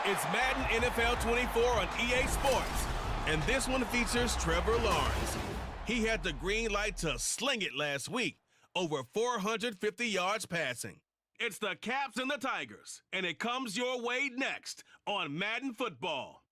It's Madden NFL 24 on EA Sports, and this one features Trevor Lawrence. He had the green light to sling it last week, over 450 yards passing. It's the Caps and the Tigers, and it comes your way next on Madden Football.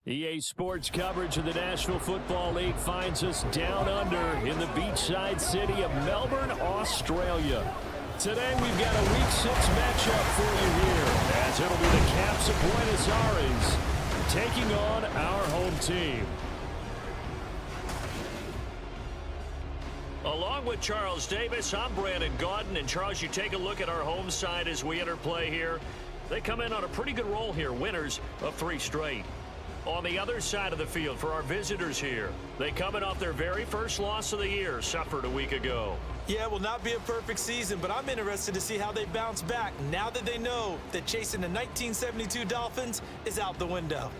EA Sports coverage of the National Football League finds us down under in the beachside city of Melbourne, Australia. Today we've got a Week 6 matchup for you here, as it'll be the Caps of Buenos Aires taking on our home team. Along with Charles Davis, I'm Brandon Gaudin, and Charles, you take a look at our home side as we enter play here. They come in on a pretty good roll here, winners of 3 straight. On the other side of the field for our visitors here, they come in off their very first loss of the year, suffered a week ago. Yeah, it will not be a perfect season, but I'm interested to see how they bounce back now that they know that chasing the 1972 Dolphins is out the window.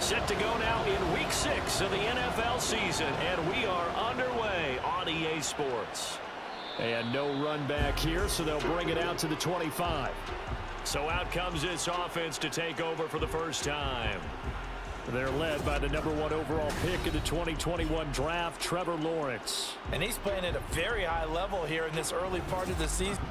Set to go now in Week 6 of the NFL season, and we are underway on EA Sports. And no run back here, so they'll bring it out to the 25. So out comes this offense to take over for the first time. They're led by the #1 overall pick in the 2021 draft, Trevor Lawrence. And he's playing at a very high level here in this early part of the season.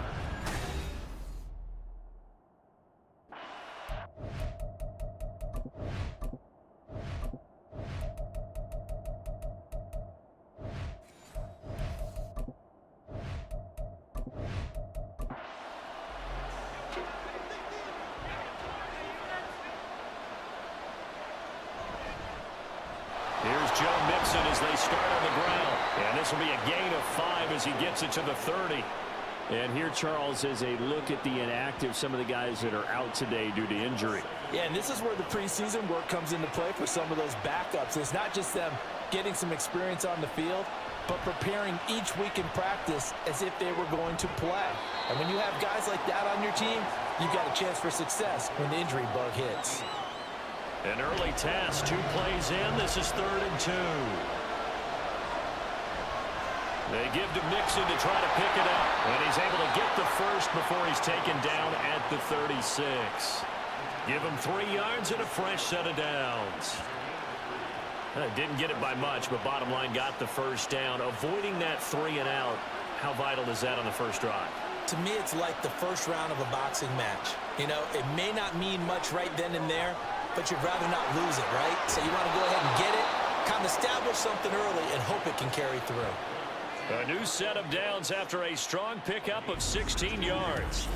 Here's Joe Mixon as they start on the ground. And this will be a gain of 5 as he gets it to the 30. And here, Charles, is a look at the inactive, some of the guys that are out today due to injury. Yeah, and this is where the preseason work comes into play for some of those backups. It's not just them getting some experience on the field, but preparing each week in practice as if they were going to play. And when you have guys like that on your team, you've got a chance for success when the injury bug hits. An early task, 2 plays in. This is 3rd and 2. They give to Mixon to try to pick it up. And he's able to get the first before he's taken down at the 36. Give him 3 yards and a fresh set of downs. Didn't get it by much, but bottom line got the first down. Avoiding that 3 and out, how vital is that on the first drive? To me, it's like the first round of a boxing match. You know, it may not mean much right then and there, but you'd rather not lose it, right? So you want to go ahead and get it, kind of establish something early, and hope it can carry through. A new set of downs after a strong pickup of 16 yards.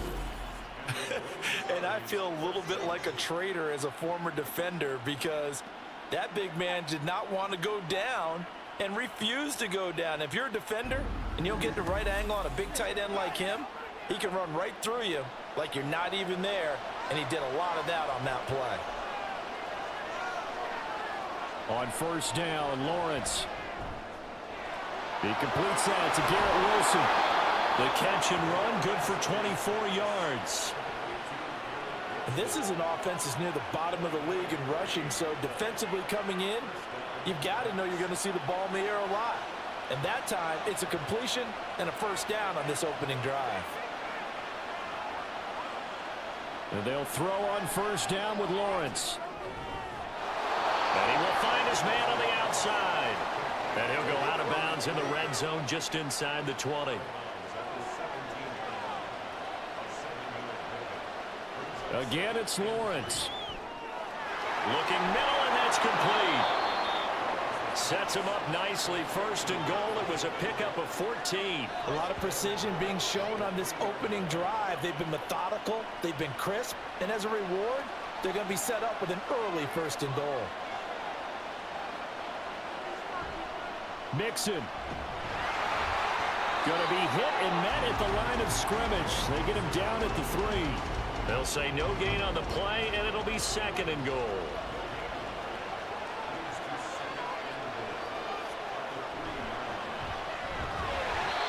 And I feel a little bit like a traitor as a former defender because that big man did not want to go down and refused to go down. If you're a defender and you don't get the right angle on a big tight end like him, he can run right through you like you're not even there, and he did a lot of that on that play. On first down, Lawrence. He completes that to Garrett Wilson. The catch and run, good for 24 yards. And this is an offense that's near the bottom of the league in rushing, so defensively coming in, you've got to know you're going to see the ball in the air a lot. And that time, it's a completion and a first down on this opening drive. And they'll throw on first down with Lawrence. And he will find his man on the outside. And he'll go out of bounds in the red zone just inside the 20. Again, it's Lawrence. Looking middle, and that's complete. Sets him up nicely. First and goal. It was a pickup of 14. A lot of precision being shown on this opening drive. They've been methodical. They've been crisp. And as a reward, they're going to be set up with an early first and goal. Mixon. Going to be hit and met at the line of scrimmage. They get him down at the 3. They'll say no gain on the play, and it'll be 2nd and goal.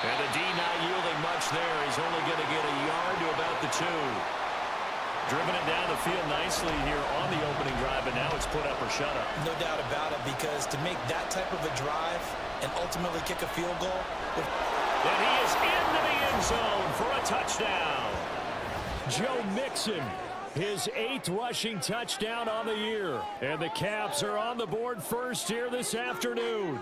And the D not yielding much there. He's only going to get a yard to about the 2. Driven it down the field nicely here on the opening drive, and now it's put up or shut up. No doubt about it, because to make that type of a drive and ultimately kick a field goal. And he is into the end zone for a touchdown. Joe Mixon, his 8th rushing touchdown on the year. And the Caps are on the board first here this afternoon.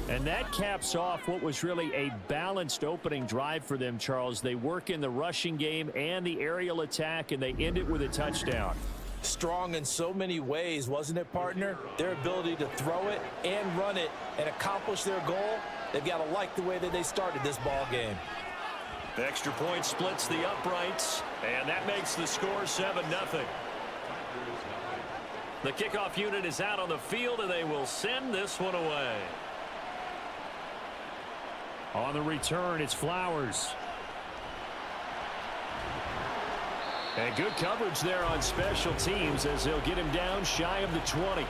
And that caps off what was really a balanced opening drive for them, Charles. They work in the rushing game and the aerial attack, and they end it with a touchdown. Strong in so many ways, wasn't it, partner? Their ability to throw it and run it and accomplish their goal, they've got to like the way that they started this ball game. The extra point splits the uprights, and that makes the score 7-0. The kickoff unit is out on the field, and they will send this one away. On the return, it's Flowers. And good coverage there on special teams as they'll get him down shy of the 20.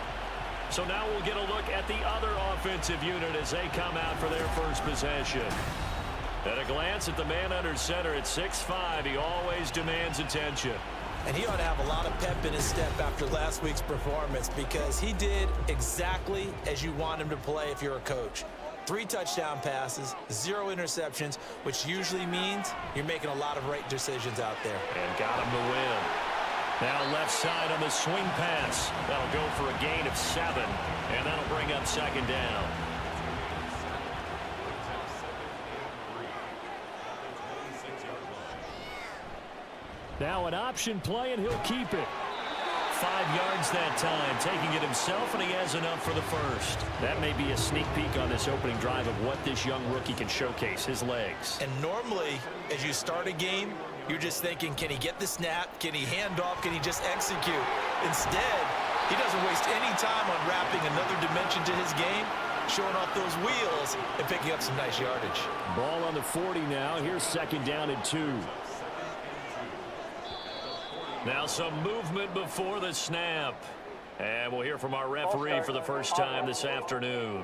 So now we'll get a look at the other offensive unit as they come out for their first possession. At a glance at the man under center at 6'5", he always demands attention. And he ought to have a lot of pep in his step after last week's performance, because he did exactly as you want him to play if you're a coach. 3 touchdown passes, 0 interceptions, which usually means you're making a lot of right decisions out there. And got him to win. Now left side on the swing pass. That'll go for a gain of 7, and that'll bring up 2nd down. Now an option play, and he'll keep it. 5 yards that time, taking it himself, and he has enough for the first. That may be a sneak peek on this opening drive of what this young rookie can showcase, his legs. And normally, as you start a game, you're just thinking, can he get the snap? Can he hand off? Can he just execute? Instead, he doesn't waste any time on wrapping another dimension to his game, showing off those wheels and picking up some nice yardage. Ball on the 40 now. Here's 2nd down and 2. Now some movement before the snap. And we'll hear from our referee for the first time this afternoon.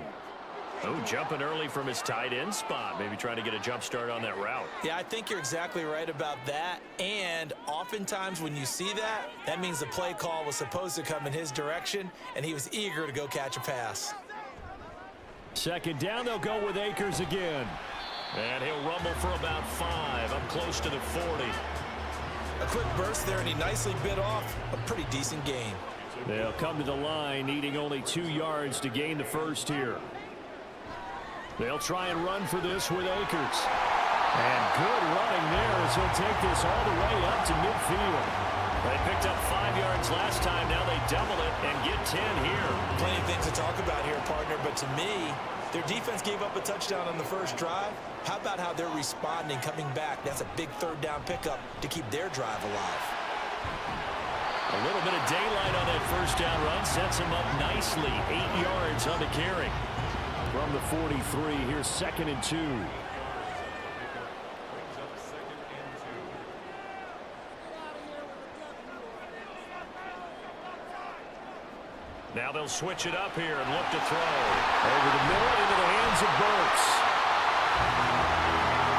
Oh, jumping early from his tight end spot. Maybe trying to get a jump start on that route. Yeah, I think you're exactly right about that. And oftentimes when you see that, that means the play call was supposed to come in his direction, and he was eager to go catch a pass. 2nd down, they'll go with Akers again. And he'll rumble for about 5, up close to the 40. A quick burst there, and he nicely bit off a pretty decent gain. They'll come to the line, needing only 2 yards to gain the first here. They'll try and run for this with Akers. And good running there as he'll take this all the way up to midfield. They picked up 5 yards last time. Now they double it and get 10 here. Plenty of things to talk about here, partner, but to me, their defense gave up a touchdown on the first drive. How about how they're responding, coming back? That's a big 3rd down pickup to keep their drive alive. A little bit of daylight on that first down run sets him up nicely. 8 yards on the carry. From the 43, here's 2nd and 2. Now they'll switch it up here and look to throw. Over the middle into the hands of Burks.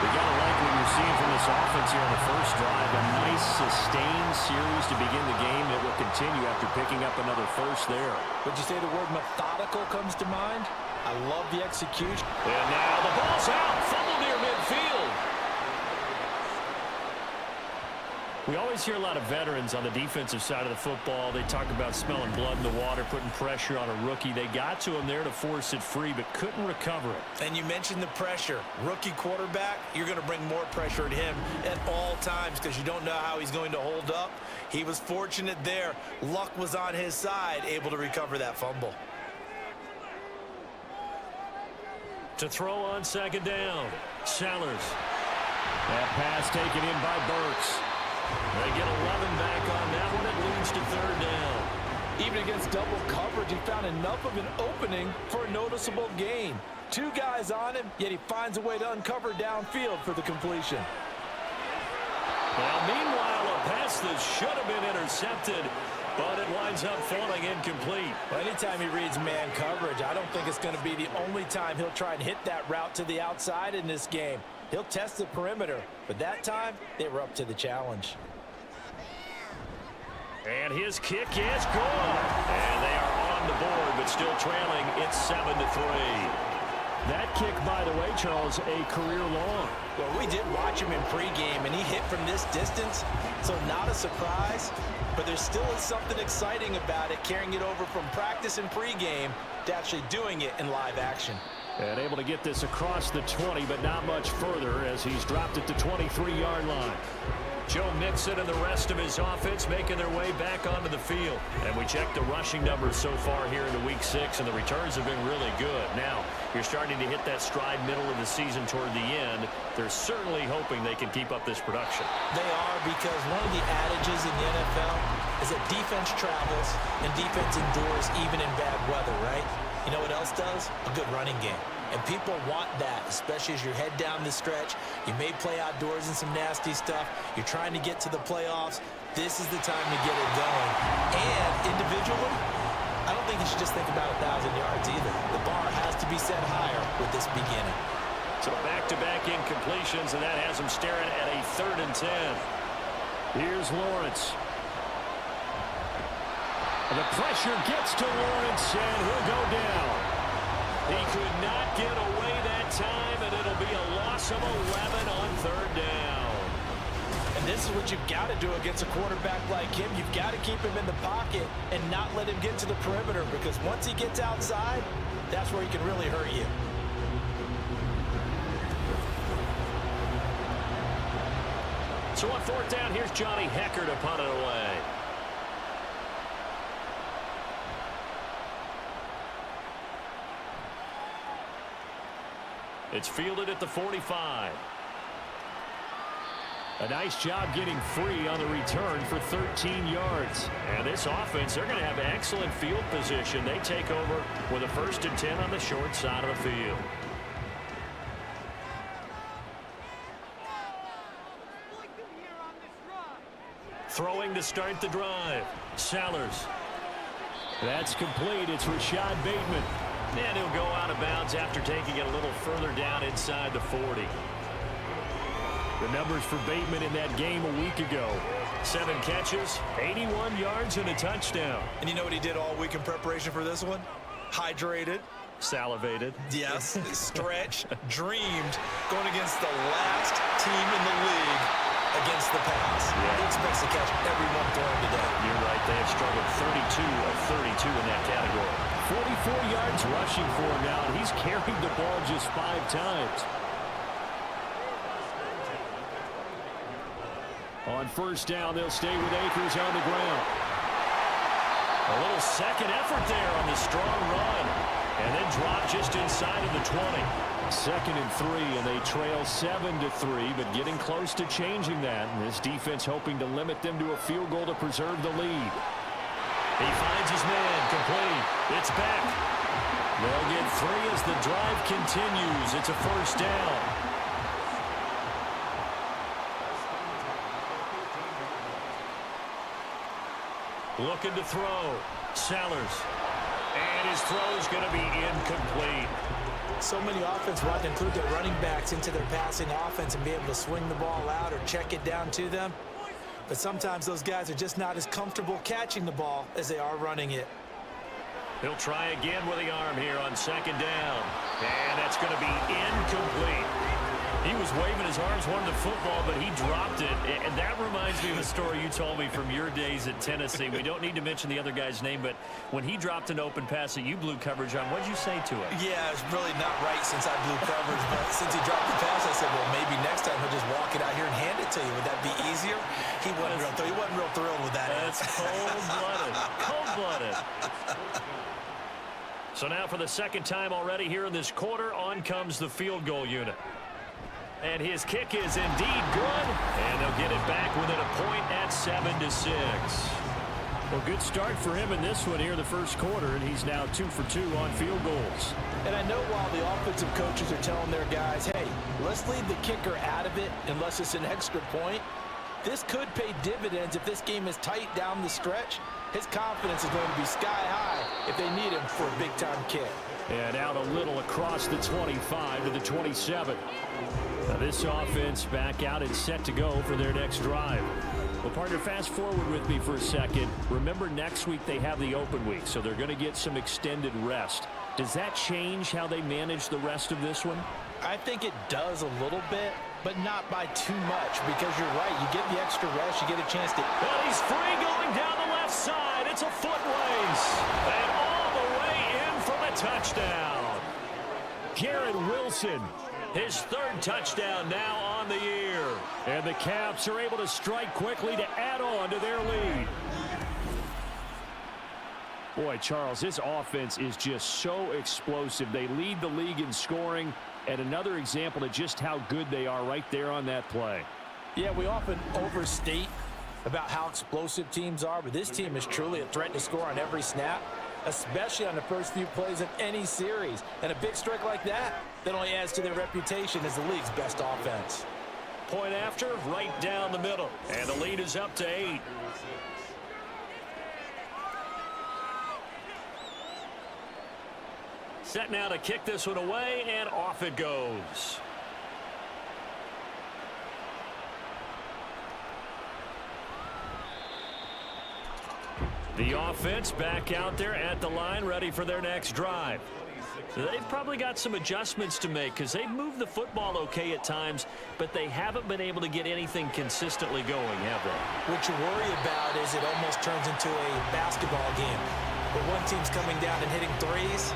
You got to like what you're seeing from this offense here on the first drive. A nice sustained series to begin the game that will continue after picking up another first there. Would you say the word methodical comes to mind? I love the execution. And now the ball's out. Fumble near midfield. We always hear a lot of veterans on the defensive side of the football. They talk about smelling blood in the water, putting pressure on a rookie. They got to him there to force it free, but couldn't recover it. And you mentioned the pressure. Rookie quarterback, you're going to bring more pressure at him at all times because you don't know how he's going to hold up. He was fortunate there. Luck was on his side, able to recover that fumble. To throw on 2nd down, Sellers. That pass taken in by Burks. They get 11 back on that one. It leads to 3rd down. Even against double coverage, he found enough of an opening for a noticeable gain. 2 guys on him, yet he finds a way to uncover downfield for the completion. Well, meanwhile, a pass that should have been intercepted But it winds up falling incomplete. Well, anytime he reads man coverage, I don't think it's going to be the only time he'll try and hit that route to the outside in this game. He'll test the perimeter, but that time they were up to the challenge. And his kick is good. And they are on the board, but still trailing. It's 7-3. That kick, by the way, Charles, a career long. Well, we did watch him in pregame, and he hit from this distance, so not a surprise. But there still is something exciting about it, carrying it over from practice and pregame to actually doing it in live action. And able to get this across the 20, but not much further as he's dropped it to 23-yard line. Joe Mixon and the rest of his offense making their way back onto the field. And we checked the rushing numbers so far here into Week 6, and the returns have been really good. Now, you're starting to hit that stride middle of the season toward the end. They're certainly hoping they can keep up this production. They are, because one of the adages in the NFL is that defense travels and defense endures even in bad weather, right? You know what else does? A good running game. And people want that, especially as you head down the stretch. You may play outdoors in some nasty stuff. You're trying to get to the playoffs. This is the time to get it going. And individually, I don't think you should just think about 1,000 yards either. The bar has to be set higher with this beginning. So back-to-back incompletions, and that has them staring at a 3rd and 10. Here's Lawrence. The pressure gets to Lawrence, and he'll go down. He could not get away that time, and it'll be a loss of 11 on 3rd down. And this is what you've got to do against a quarterback like him. You've got to keep him in the pocket and not let him get to the perimeter, because once he gets outside, that's where he can really hurt you. So on 4th down, here's Johnny Hecker to punt it away. It's fielded at the 45. A nice job getting free on the return for 13 yards. And this offense, they're going to have excellent field position. They take over with a 1st and 10 on the short side of the field. Throwing to start the drive. Sellers. That's complete. It's Rashad Bateman. And he'll go out of bounds after taking it a little further down inside the 40. The numbers for Bateman in that game a week ago. 7 catches, 81 yards, and a touchdown. And you know what he did all week in preparation for this one? Hydrated. Salivated. Yes. Stretched. Dreamed. Going against the last team in the league against the pass. Yeah. He expects to catch everyone throwing today. You're right. They have struggled 32 of 32 in that category. 44 yards rushing for him now, and he's carried the ball just 5 times. On 1st down, they'll stay with Akers on the ground. A little second effort there on the strong run, and then drop just inside of the 20. 2nd and 3, and they trail 7-3, but getting close to changing that. And this defense hoping to limit them to a field goal to preserve the lead. He finds his man, complete. It's back. They'll get 3 as the drive continues. It's a 1st down. Looking to throw. Sellers. And his throw is going to be incomplete. So many offenses want to include their running backs into their passing offense and be able to swing the ball out or check it down to them. But sometimes those guys are just not as comfortable catching the ball as they are running it. He'll try again with the arm here on 2nd down. And that's going to be incomplete. He was waving his arms, wanted the football, but he dropped it. And that reminds me of a story you told me from your days at Tennessee. We don't need to mention the other guy's name, but when he dropped an open pass that you blew coverage on, what did you say to him? Yeah, it's really not right since I blew coverage, but since he dropped the pass, I said, well, maybe next time he'll just walk it out here and hand it to you. Would that be easier? He wasn't real thrilled with that. That's cold-blooded. Cold-blooded. So now for the 2nd time already here in this quarter, on comes the field goal unit. And his kick is indeed good, and they'll get it back within a point at 7-6. Well, good start for him in this one here in the 1st quarter, and he's now 2 for 2 on field goals. And I know while the offensive coaches are telling their guys, hey, let's leave the kicker out of it unless it's an extra point, This could pay dividends if this game is tight down the stretch. His confidence is going to be sky high if they need him for a big-time kick. And out a little across the 25 to the 27. Now this offense back out and set to go for their next drive. Well, partner, fast forward with me for a second. Remember, next week they have the open week, so they're going to get some extended rest. Does that change how they manage the rest of this one? I think it does a little bit, but not by too much, because you're right. You get the extra rest, you get a chance to... And he's free going down the left side. It's a foot race. And all the way in for the touchdown. Garrett Wilson, his third touchdown now on the year. And the Caps are able to strike quickly to add on to their lead. Boy, Charles, this offense is just so explosive. They lead the league in scoring, and another example of just how good they are right there on that play. Yeah, we often overstate about how explosive teams are, but this team is truly a threat to score on every snap, especially on the first few plays of any series. And a big strike like that only adds to their reputation as the league's best offense. Point after, right down the middle, and the lead is up to 8. Set now to kick this one away, and off it goes. The offense back out there at the line, ready for their next drive. They've probably got some adjustments to make because they've moved the football okay at times, but they haven't been able to get anything consistently going, have they? What you worry about is it almost turns into a basketball game where one team's coming down and hitting threes,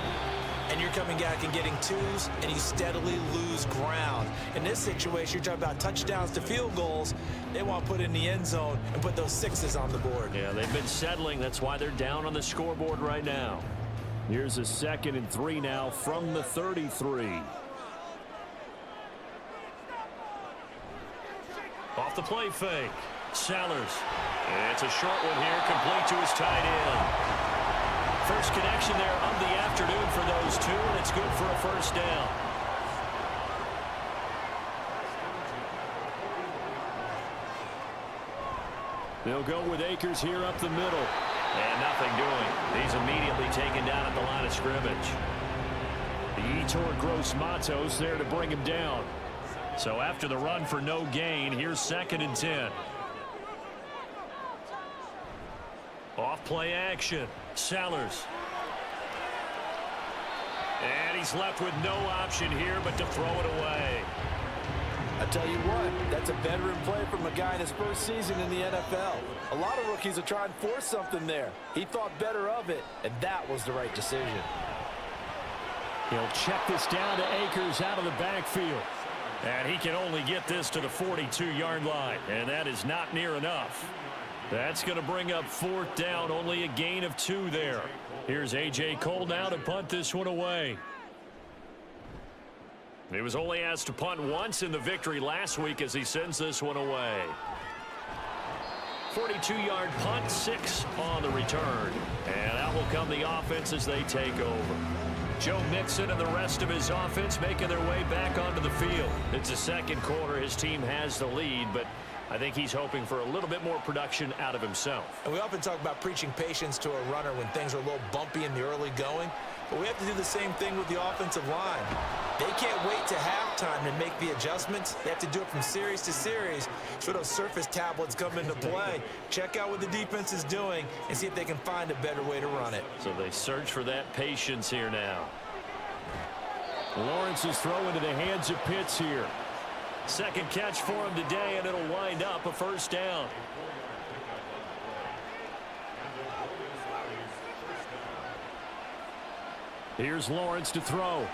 and you're coming back and getting twos, and you steadily lose ground. In this situation, you're talking about touchdowns to field goals. They want to put in the end zone and put those sixes on the board. Yeah, they've been settling. That's why they're down on the scoreboard right now. Here's a 2nd and 3 now from the 33. Off the play fake. Sellers. It's a short one here, complete to his tight end. First connection there of the afternoon for those two, and it's good for a first down. They'll go with Akers here up the middle. And nothing doing. He's immediately taken down at the line of scrimmage. The Yetur Gross-Matos there to bring him down. So after the run for no gain, here's 2nd and 10. Off play action. Sellers. And he's left with no option here but to throw it away. I tell you what, that's a veteran play from a guy in his first season in the NFL. A lot of rookies will try and force something there. He thought better of it, and that was the right decision. He'll check this down to Akers out of the backfield. And he can only get this to the 42-yard line, and that is not near enough. That's going to bring up 4th down, only a gain of 2 there. Here's A.J. Cole now to punt this one away. He was only asked to punt once in the victory last week as he sends this one away. 42-yard punt, 6 on the return. And out will come the offense as they take over. Joe Mixon and the rest of his offense making their way back onto the field. It's the second quarter. His team has the lead, but I think he's hoping for a little bit more production out of himself. And we often talk about preaching patience to a runner when things are a little bumpy in the early going. But we have to do the same thing with the offensive line. They can't wait to halftime to make the adjustments. They have to do it from series to series. So those surface tablets come into play. Check out what the defense is doing and see if they can find a better way to run it. So they search for that patience here now. Lawrence is throw into the hands of Pitts here. Second catch for him today, and it'll wind up a first down. Here's Lawrence to throw.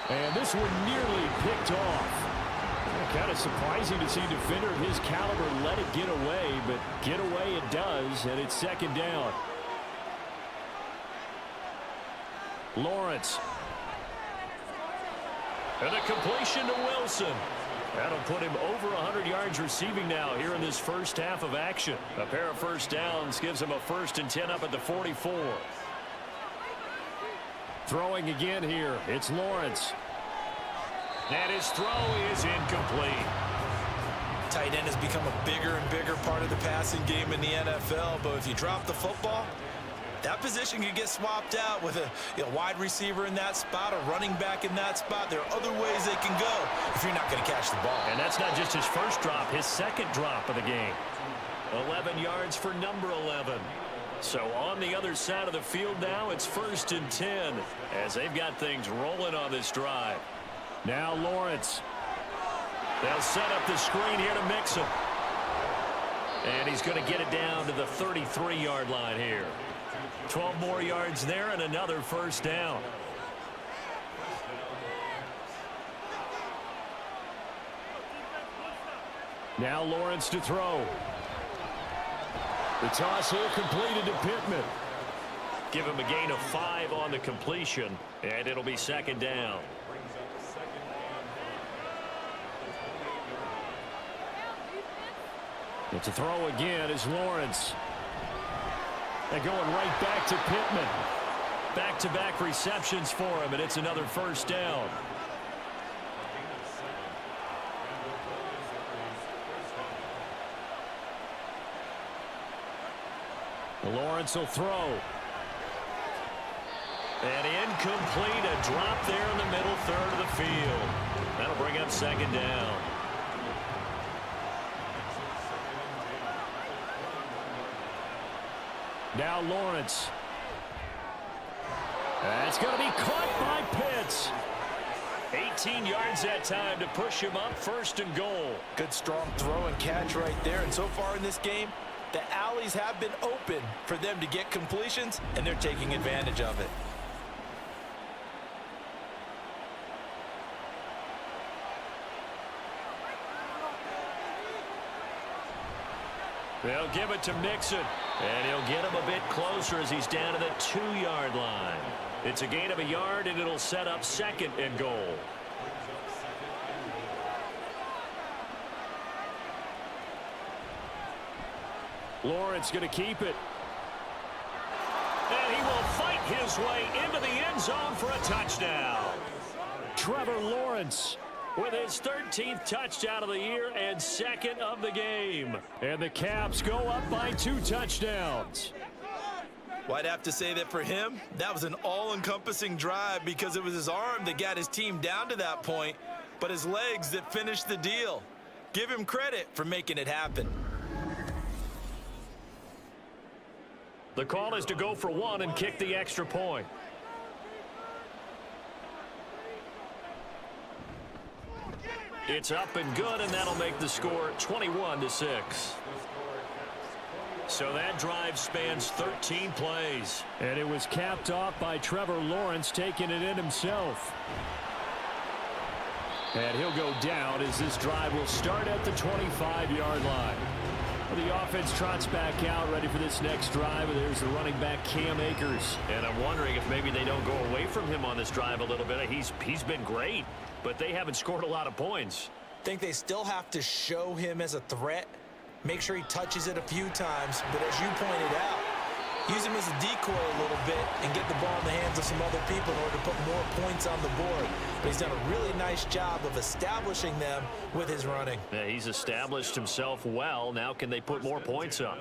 And this one nearly picked off. Kind of surprising to see a defender of his caliber let it get away, but get away it does, and it's 2nd down. Lawrence. And a completion to Wilson. That'll put him over 100 yards receiving now here in this first half of action. A pair of first downs gives him a 1st and 10 up at the 44. Throwing again here. It's Lawrence. And his throw is incomplete. tight end has become a bigger and bigger part of the passing game in the NFL, but if you drop the football, that position can get swapped out with a wide receiver in that spot, a running back in that spot. There are other ways they can go if you're not going to catch the ball. And that's not just his first drop, his second drop of the game. 11 yards for number 11. So on the other side of the field now, it's 1st and 10 as they've got things rolling on this drive. Now Lawrence. They'll set up the screen here to mix him. And he's going to get it down to the 33-yard line here. 12 more yards there and another first down. Now Lawrence to throw. The toss here completed to Pittman. Give him a gain of 5 on the completion, and it'll be 2nd down. But to throw again is Lawrence. And going right back to Pittman. Back-to-back receptions for him, and it's another first down. Lawrence will throw. And incomplete, a drop there in the middle third of the field. That'll bring up 2nd down. Now Lawrence. That's going to be caught by Pitts. 18 yards that time to push him up 1st and goal. Good strong throw and catch right there. And so far in this game, the alleys have been open for them to get completions, and they're taking advantage of it. They'll give it to Mixon, and he'll get him a bit closer as he's down to the 2-yard line. It's a gain of a yard, and it'll set up 2nd and goal. Lawrence going to keep it. And he will fight his way into the end zone for a touchdown. Trevor Lawrence with his 13th touchdown of the year and 2nd of the game. And the Caps go up by 2 touchdowns. Well, I'd have to say that for him, that was an all-encompassing drive because it was his arm that got his team down to that point, but his legs that finished the deal. Give him credit for making it happen. The call is to go for 1 and kick the extra point. It's up and good, and that'll make the score 21-6. So that drive spans 13 plays. And it was capped off by Trevor Lawrence taking it in himself. And he'll go down as this drive will start at the 25-yard line. The offense trots back out, ready for this next drive. And there's the running back, Cam Akers. And I'm wondering if maybe they don't go away from him on this drive a little bit. He's been great, but they haven't scored a lot of points. I think they still have to show him as a threat. Make sure he touches it a few times. But as you pointed out, use him as a decoy a little bit and get the ball in the hands of some other people in order to put more points on the board. But he's done a really nice job of establishing them with his running. Yeah, he's established himself well. Now can they put more points up?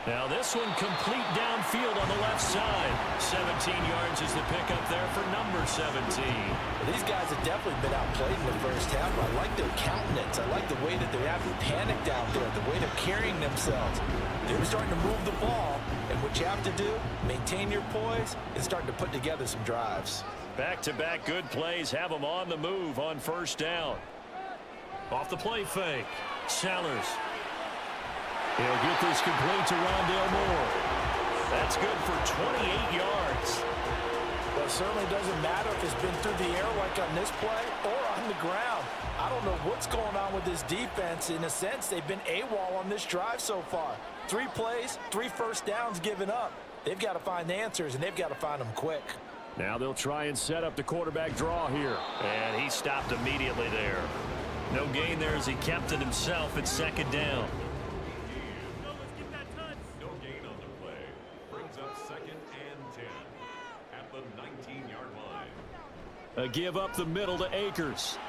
Now this one complete downfield on the left side. 17 yards is the pickup there for number 17. Well, these guys have definitely been outplayed in the first half. I like their countenance. I like the way that they haven't panicked out there, the way they're carrying themselves. They're starting to move the ball, and what you have to do, maintain your poise, and starting to put together some drives. Back-to-back good plays have them on the move on first down. Off the play fake. Sellers. He'll get this complete to Rondale Moore. That's good for 28 yards. Well, it certainly doesn't matter if it's been through the air like on this play or on the ground. I don't know what's going on with this defense. In a sense, they've been AWOL on this drive so far. 3 plays, 3 first downs given up. They've got to find the answers, and they've got to find them quick. Now they'll try and set up the quarterback draw here. And he stopped immediately there. No gain there as he kept it himself at second down. A give up the middle to Akers.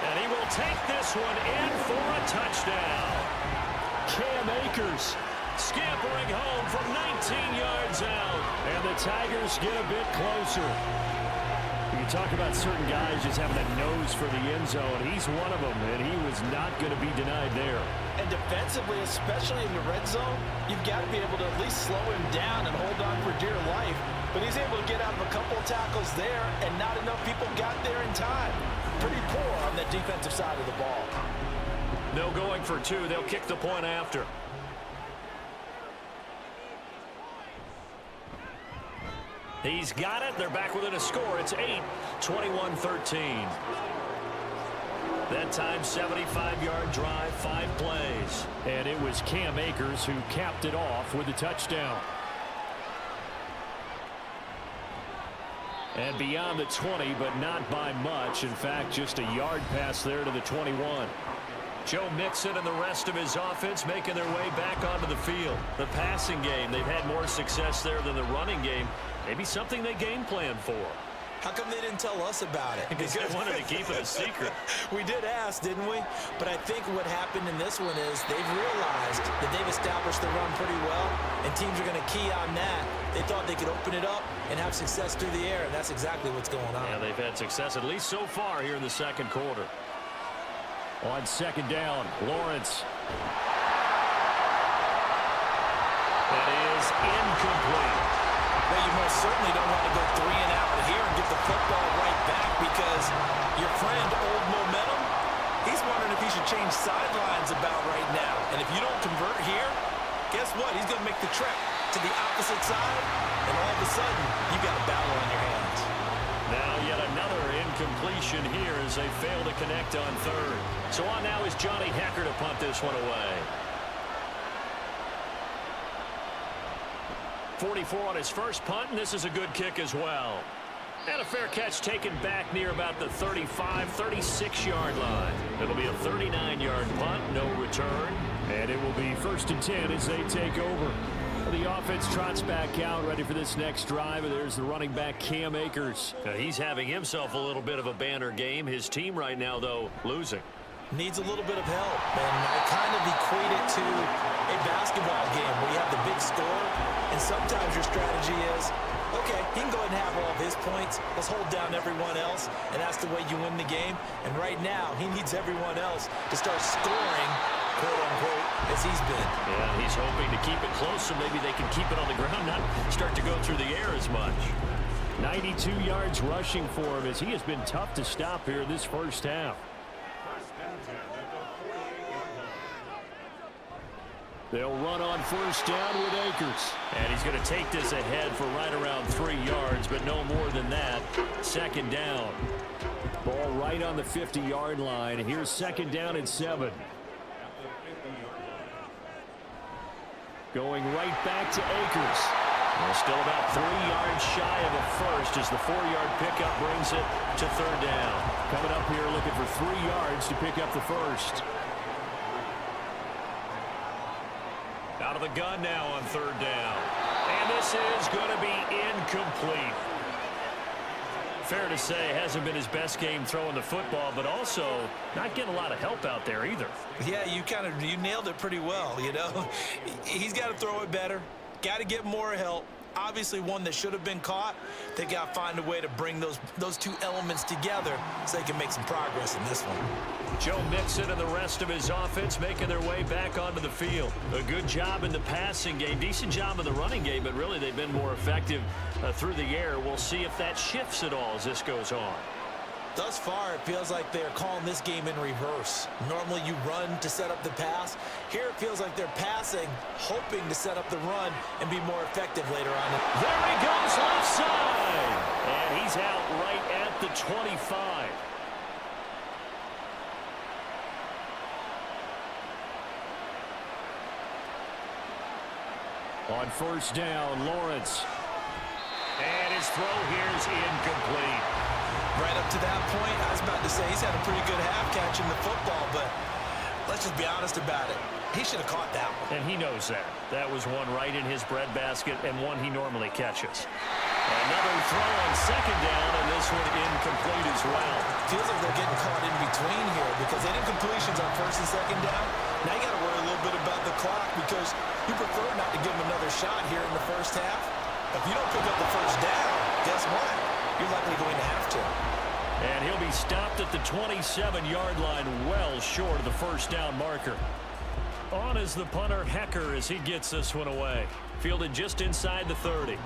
And he will take this one in for a touchdown. Cam Akers scampering home from 19 yards out. And the Tigers get a bit closer. You talk about certain guys just having a nose for the end zone. He's one of them, and he was not going to be denied there. And defensively, especially in the red zone, you've got to be able to at least slow him down and hold on for dear life. But he's able to get out of a couple of tackles there, and not enough people got there in time. Pretty poor on the defensive side of the ball. No going for two. They'll kick the point after. He's got it. They're back within a score. It's 21-13. That time, 75-yard drive, 5 plays. And it was Cam Akers who capped it off with a touchdown. And beyond the 20, but not by much. In fact, just a yard pass there to the 21. Joe Mixon and the rest of his offense making their way back onto the field. The passing game, they've had more success there than the running game. Maybe something they game plan for. How come they didn't tell us about it? Because they wanted to keep it a secret. We did ask, didn't we? But I think what happened in this one is they've realized that they've established the run pretty well, and teams are going to key on that. They thought they could open it up and have success through the air, and that's exactly what's going on. Yeah, they've had success, at least so far, here in the second quarter. On second down, Lawrence. That is incomplete. Well, you most certainly don't want to go 3 and out here and get the football right back, because your friend, Old Momentum, he's wondering if he should change sidelines about right now. And if you don't convert here, guess what? He's going to make the trek to the opposite side, and all of a sudden, you've got a battle on your hands. Now yet another incompletion here as they fail to connect on third. So on now is Johnny Hecker to punt this one away. 44 on his first punt, and this is a good kick as well. And a fair catch taken back near about the 35, 36-yard line. It'll be a 39-yard punt, no return. And it will be 1st and 10 as they take over. The offense trots back out, ready for this next drive. And there's the running back, Cam Akers. He's having himself a little bit of a banner game. His team right now, though, losing. Needs a little bit of help, and I kind of equate it to a basketball game where you have the big score, and sometimes your strategy is, okay, he can go ahead and have all of his points. Let's hold down everyone else, and that's the way you win the game. And right now, he needs everyone else to start scoring, quote-unquote, as he's been. Yeah, he's hoping to keep it close so maybe they can keep it on the ground, not start to go through the air as much. 92 yards rushing for him as he has been tough to stop here this first half. They'll run on first down with Akers. And he's going to take this ahead for right around 3 yards, but no more than that. Second down. Ball right on the 50-yard line. Here's second down and 7. Going right back to Akers. Well, still about 3 yards shy of a first as the 4-yard pickup brings it to third down. Coming up here looking for 3 yards to pick up the first. Out of the gun now on third down. And this is going to be incomplete. Fair to say, hasn't been his best game throwing the football, but also not getting a lot of help out there either. Yeah, you nailed it pretty well, you know. He's got to throw it better. Got to get more help. Obviously one that should have been caught. They got to find a way to bring those two elements together so they can make some progress in this one. Joe Mixon and the rest of his offense making their way back onto the field. A good job in the passing game, decent job in the running game, but really they've been more effective through the air. We'll see if that shifts at all as this goes on. Thus far, it feels like they're calling this game in reverse. Normally you run to set up the pass. Here it feels like they're passing, hoping to set up the run and be more effective later on. There he goes left side. And he's out right at the 25. On first down, Lawrence. And his throw here is incomplete. Right up to that point, I was about to say he's had a pretty good half catching the football, but let's just be honest about it. He should have caught that one. And he knows that. That was one right in his breadbasket and one he normally catches. Another throw on second down, and this one incomplete as well. Feels like they're getting caught in between here because they did incompletions on first and second down. Now you got to worry a little bit about the clock because you prefer not to give them another shot here in the first half. If you don't pick up the first down, guess what? You're likely going to have to. And he'll be stopped at the 27-yard line, well short of the first down marker. On is the punter, Hecker, as he gets this one away. Fielded just inside the 30.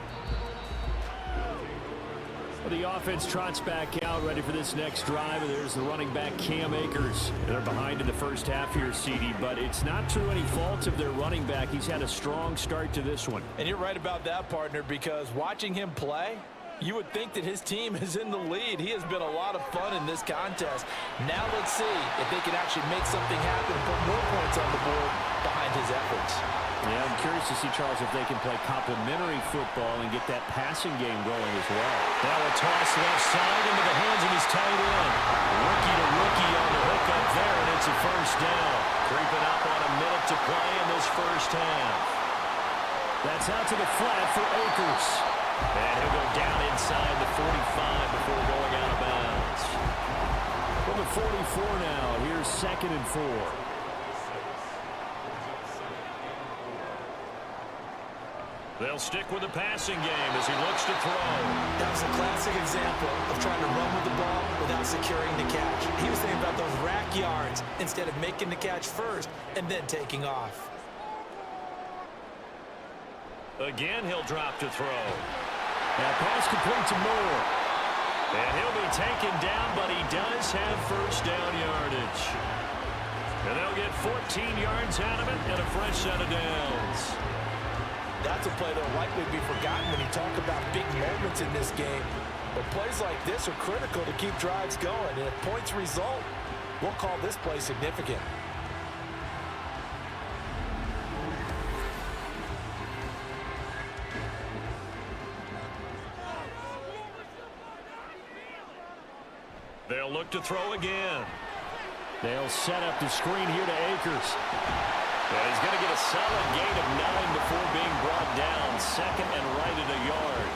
The offense trots back out, ready for this next drive. There's the running back, Cam Akers. They're behind in the first half here, CD, but it's not through any fault of their running back. He's had a strong start to this one. And you're right about that, partner, because watching him play, you would think that his team is in the lead. He has been a lot of fun in this contest. Now let's see if they can actually make something happen, put more points on the board behind his efforts. Yeah, I'm curious to see, Charles, if they can play complementary football and get that passing game going as well. Now a toss left side into the hands of his tight end. Rookie to rookie on the hook up there, and it's a first down. Creeping up on a minute to play in this first half. That's out to the flat for Akers. And he'll go down inside the 45 before going out of bounds. From the 44 now, here's 2nd and 4. They'll stick with the passing game as he looks to throw. That was a classic example of trying to run with the ball without securing the catch. He was thinking about those rack yards instead of making the catch first and then taking off. Again, he'll drop to throw. Now pass complete to Moore. And he'll be taken down, but he does have first down yardage. And they'll get 14 yards out of it and a fresh set of downs. That's a play that will likely be forgotten when you talk about big moments in this game. But plays like this are critical to keep drives going. And if points result, we'll call this play significant. They'll look to throw again. They'll set up the screen here to Akers. And he's going to get a solid gain of 9 before being brought down. Second and right at a yard.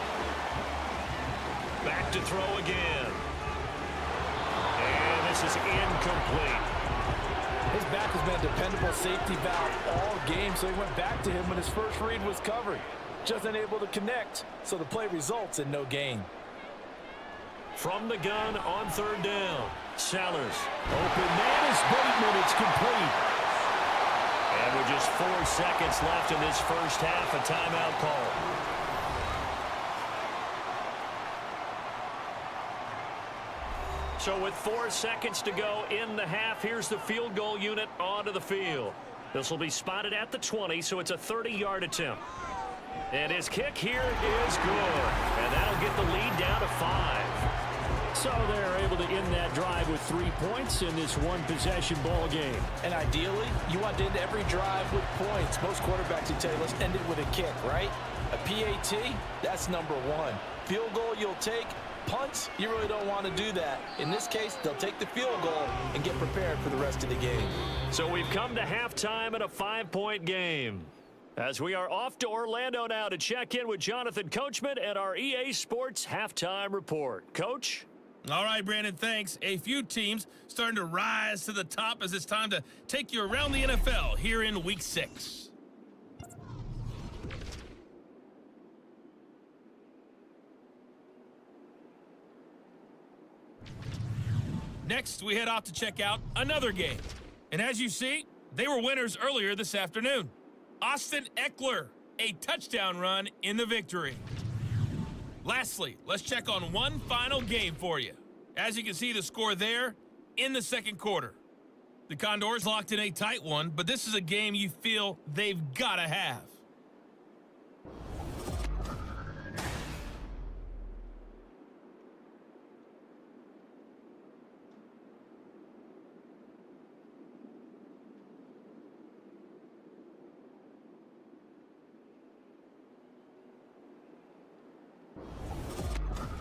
Back to throw again. And this is incomplete. His back has been a dependable safety valve all game, so he went back to him when his first read was covered. Just unable to connect, so the play results in no gain. From the gun on 3rd down. Sellers. Open man is Bateman. It's complete. And with just 4 seconds left in this first half, a timeout call. So with 4 seconds to go in the half, here's the field goal unit onto the field. This will be spotted at the 20, so it's a 30-yard attempt. And his kick here is good. And that'll get the lead down to 5. So they're able to end that drive with 3 points in this one-possession ball game. And ideally, you want to end every drive with points. Most quarterbacks would tell you, let's end it with a kick, right? A PAT, that's number 1. Field goal you'll take. Punts, you really don't want to do that. In this case, they'll take the field goal and get prepared for the rest of the game. So we've come to halftime in a 5-point game. As we are off to Orlando now to check in with Jonathan Coachman and our EA Sports Halftime Report. Coach? All right, Brandon, thanks. A few teams starting to rise to the top as it's time to take you around the NFL here in Week 6. Next, we head off to check out another game. And as you see, they were winners earlier this afternoon. Austin Eckler, a touchdown run in the victory. Lastly, let's check on one final game for you. As you can see, the score there in the second quarter. The Condors locked in a tight one, but this is a game you feel they've got to have.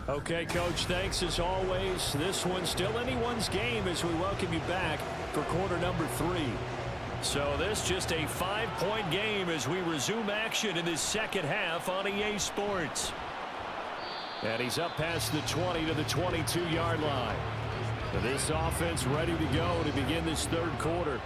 Okay, Coach, thanks as always. This one's still anyone's game as we welcome you back for quarter number 3. So this just a 5-point game as we resume action in this second half on EA Sports. And he's up past the 20 to the 22-yard line. And this offense ready to go to begin this third quarter.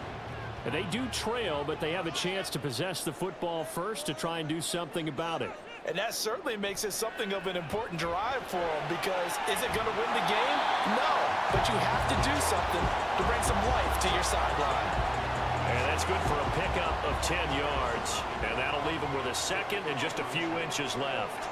And they do trail, but they have a chance to possess the football first to try and do something about it. And that certainly makes it something of an important drive for them, because is it going to win the game? No, but you have to do something to bring some life to your sideline. And that's good for a pickup of 10 yards. And that'll leave them with a second and just a few inches left.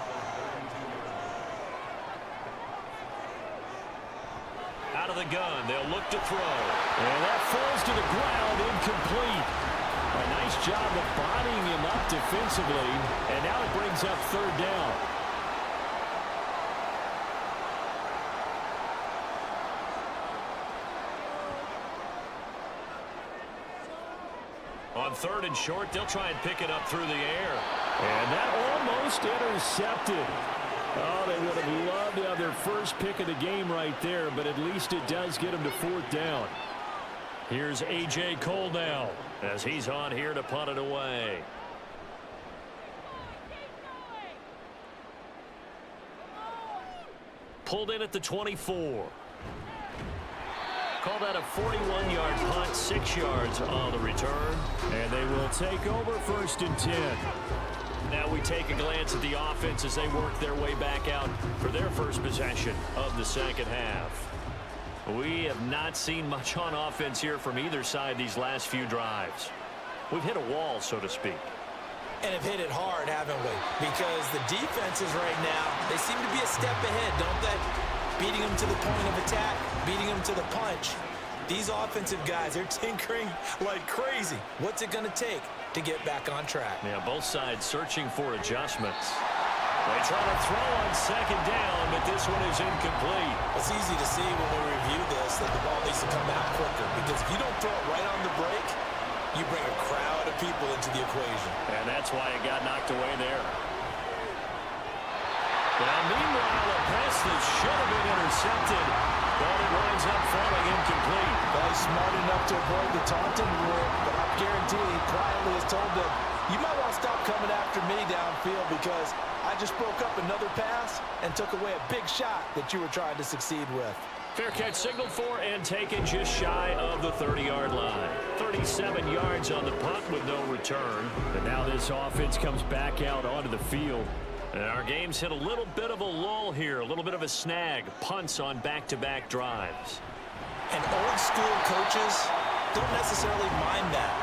Out of the gun, they'll look to throw. And that falls to the ground, incomplete. A nice job of bodying him up defensively, and now it brings up third down. On third and short, they'll try and pick it up through the air. And that almost intercepted. Oh, they would have loved to have their first pick of the game right there, but at least it does get them to fourth down. Here's A.J. Cole now as he's on here to punt it away. Pulled in at the 24. Call that a 41-yard punt, 6 yards on the return. And they will take over first and 10. Now we take a glance at the offense as they work their way back out for their first possession of the second half. We have not seen much on offense here from either side these last few drives. We've hit a wall, so to speak. And have hit it hard, haven't we? Because the defenses right now, they seem to be a step ahead, don't they? Beating them to the point of attack, beating them to the punch. These offensive guys, they're tinkering like crazy. What's it going to take to get back on track? Yeah, both sides searching for adjustments. They try to throw on second down, but this one is incomplete. It's easy to see when we review this that the ball needs to come out quicker, because if you don't throw it right on the break, you bring a crowd of people into the equation. And that's why it got knocked away there. Now, meanwhile, a pass that should have been intercepted, but it winds up falling incomplete. Well, he's smart enough to avoid the taunting rule, but I guarantee he quietly has told them, you might want to stop coming after me downfield, because I just broke up another pass and took away a big shot that you were trying to succeed with. Fair catch signaled for and taken just shy of the 30-yard line. 37 yards on the punt with no return. And now this offense comes back out onto the field. And our game's hit a little bit of a lull here, a little bit of a snag. Punts on back-to-back drives. And old school coaches don't necessarily mind that.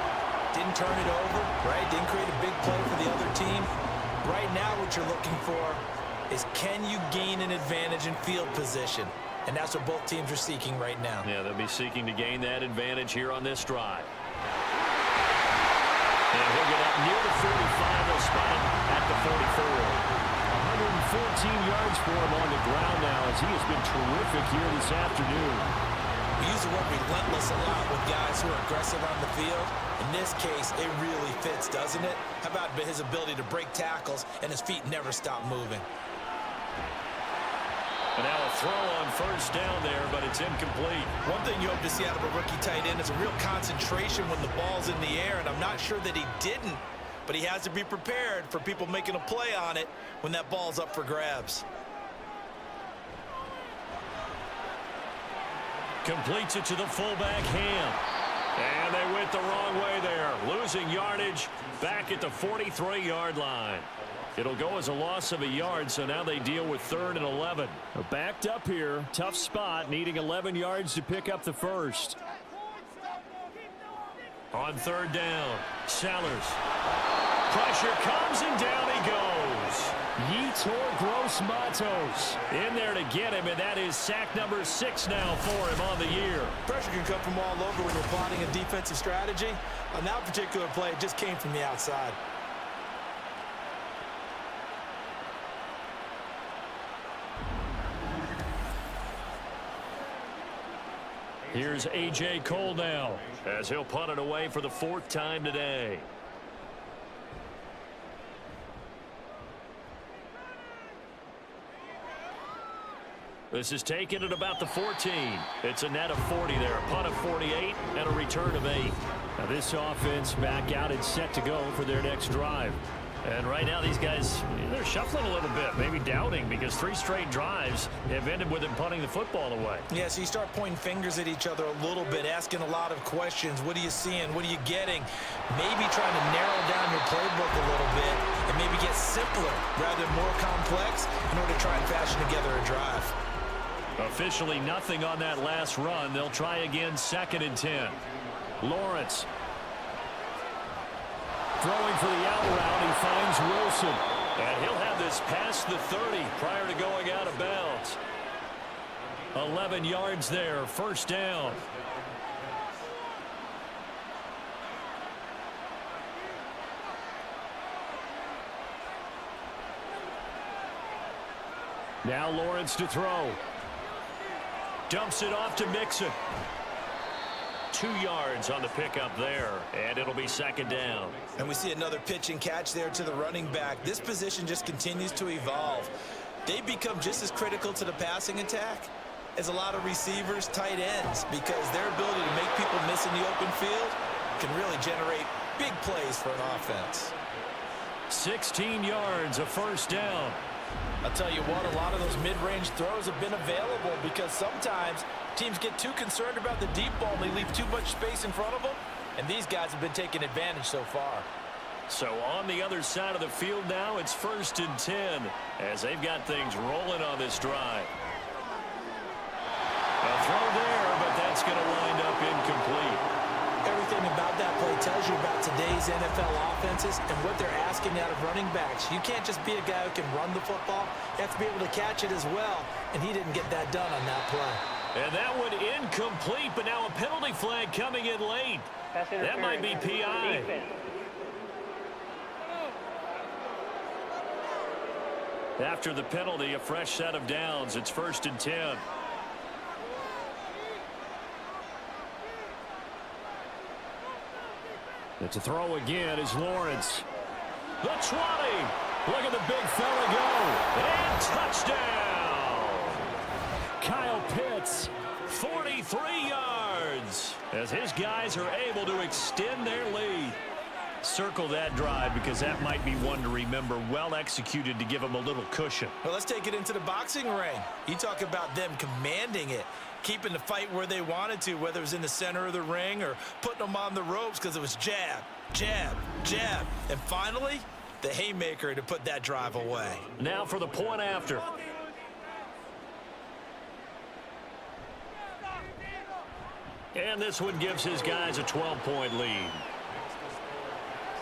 Didn't turn it over, right? Didn't create a big play for the other team. Right now what you're looking for is, can you gain an advantage in field position? And that's what both teams are seeking right now. Yeah, they'll be seeking to gain that advantage here on this drive. And he'll get up near the 45. They'll spot him at the 44. 114 yards for him on the ground now, as he has been terrific here this afternoon. We use the word relentless a lot with guys who are aggressive on the field. In this case, it really fits, doesn't it? How about his ability to break tackles and his feet never stop moving? And now a throw on first down there, but it's incomplete. One thing you hope to see out of a rookie tight end is a real concentration when the ball's in the air, and I'm not sure that he didn't, but he has to be prepared for people making a play on it when that ball's up for grabs. Completes it to the fullback, Ham. And they went the wrong way there, losing yardage back at the 43-yard line. It'll go as a loss of a yard, so now they deal with 3rd and 11. Backed up here, tough spot, needing 11 yards to pick up the first. On 3rd down, Sellers. Pressure comes and down he goes. Yetur Gross-Matos in there to get him, and that is sack number 6 now for him on the year. Pressure can come from all over when you're plotting a defensive strategy. On that particular play, it just came from the outside. Here's A.J. Cole now, as he'll punt it away for the 4th time today. This is taken at about the 14. It's a net of 40 there, a punt of 48, and a return of 8. Now this offense back out and set to go for their next drive. And right now these guys, they're shuffling a little bit, maybe doubting, because 3 straight drives have ended with them punting the football away. Yeah, so you start pointing fingers at each other a little bit, asking a lot of questions. What are you seeing? What are you getting? Maybe trying to narrow down your playbook a little bit and maybe get simpler rather than more complex in order to try and fashion together a drive. Officially nothing on that last run. They'll try again, 2nd and 10. Lawrence. Throwing for the out route, he finds Wilson. And he'll have this past the 30 prior to going out of bounds. 11 yards there, 1st down. Now Lawrence to throw. Dumps it off to Mixon. 2 yards on the pickup there, and it'll be 2nd down. And we see another pitch and catch there to the running back. This position just continues to evolve. They become just as critical to the passing attack as a lot of receivers, tight ends, because their ability to make people miss in the open field can really generate big plays for an offense. 16 yards, a 1st down. I'll tell you what, a lot of those mid-range throws have been available because sometimes teams get too concerned about the deep ball and they leave too much space in front of them, and these guys have been taking advantage so far. So on the other side of the field now, it's 1st and 10 as they've got things rolling on this drive. A throw there, but that's going to wind up incomplete. Everything about that play tells you about today's NFL offenses and what they're asking out of running backs. You can't just be a guy who can run the football. You have to be able to catch it as well, and he didn't get that done on that play. And that one incomplete, but now a penalty flag coming in late. That might be PI. After the penalty, a fresh set of downs. It's 1st and 10. To throw again is Lawrence. The 20. Look at the big fella go. And touchdown. Kyle Pitts, 43 yards. As his guys are able to extend their lead. Circle that drive because that might be one to remember. Well executed to give them a little cushion. Well, let's take it into the boxing ring. You talk about them commanding it, keeping the fight where they wanted to, whether it was in the center of the ring or putting them on the ropes because it was jab, jab, jab. And finally, the haymaker to put that drive away. Now for the point after. And this one gives his guys a 12-point lead.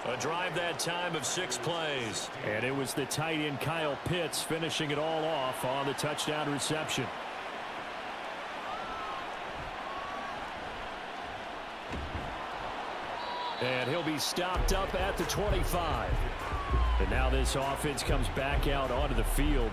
A drive that time of 6 plays. And it was the tight end Kyle Pitts finishing it all off on the touchdown reception. And he'll be stopped up at the 25. And now this offense comes back out onto the field.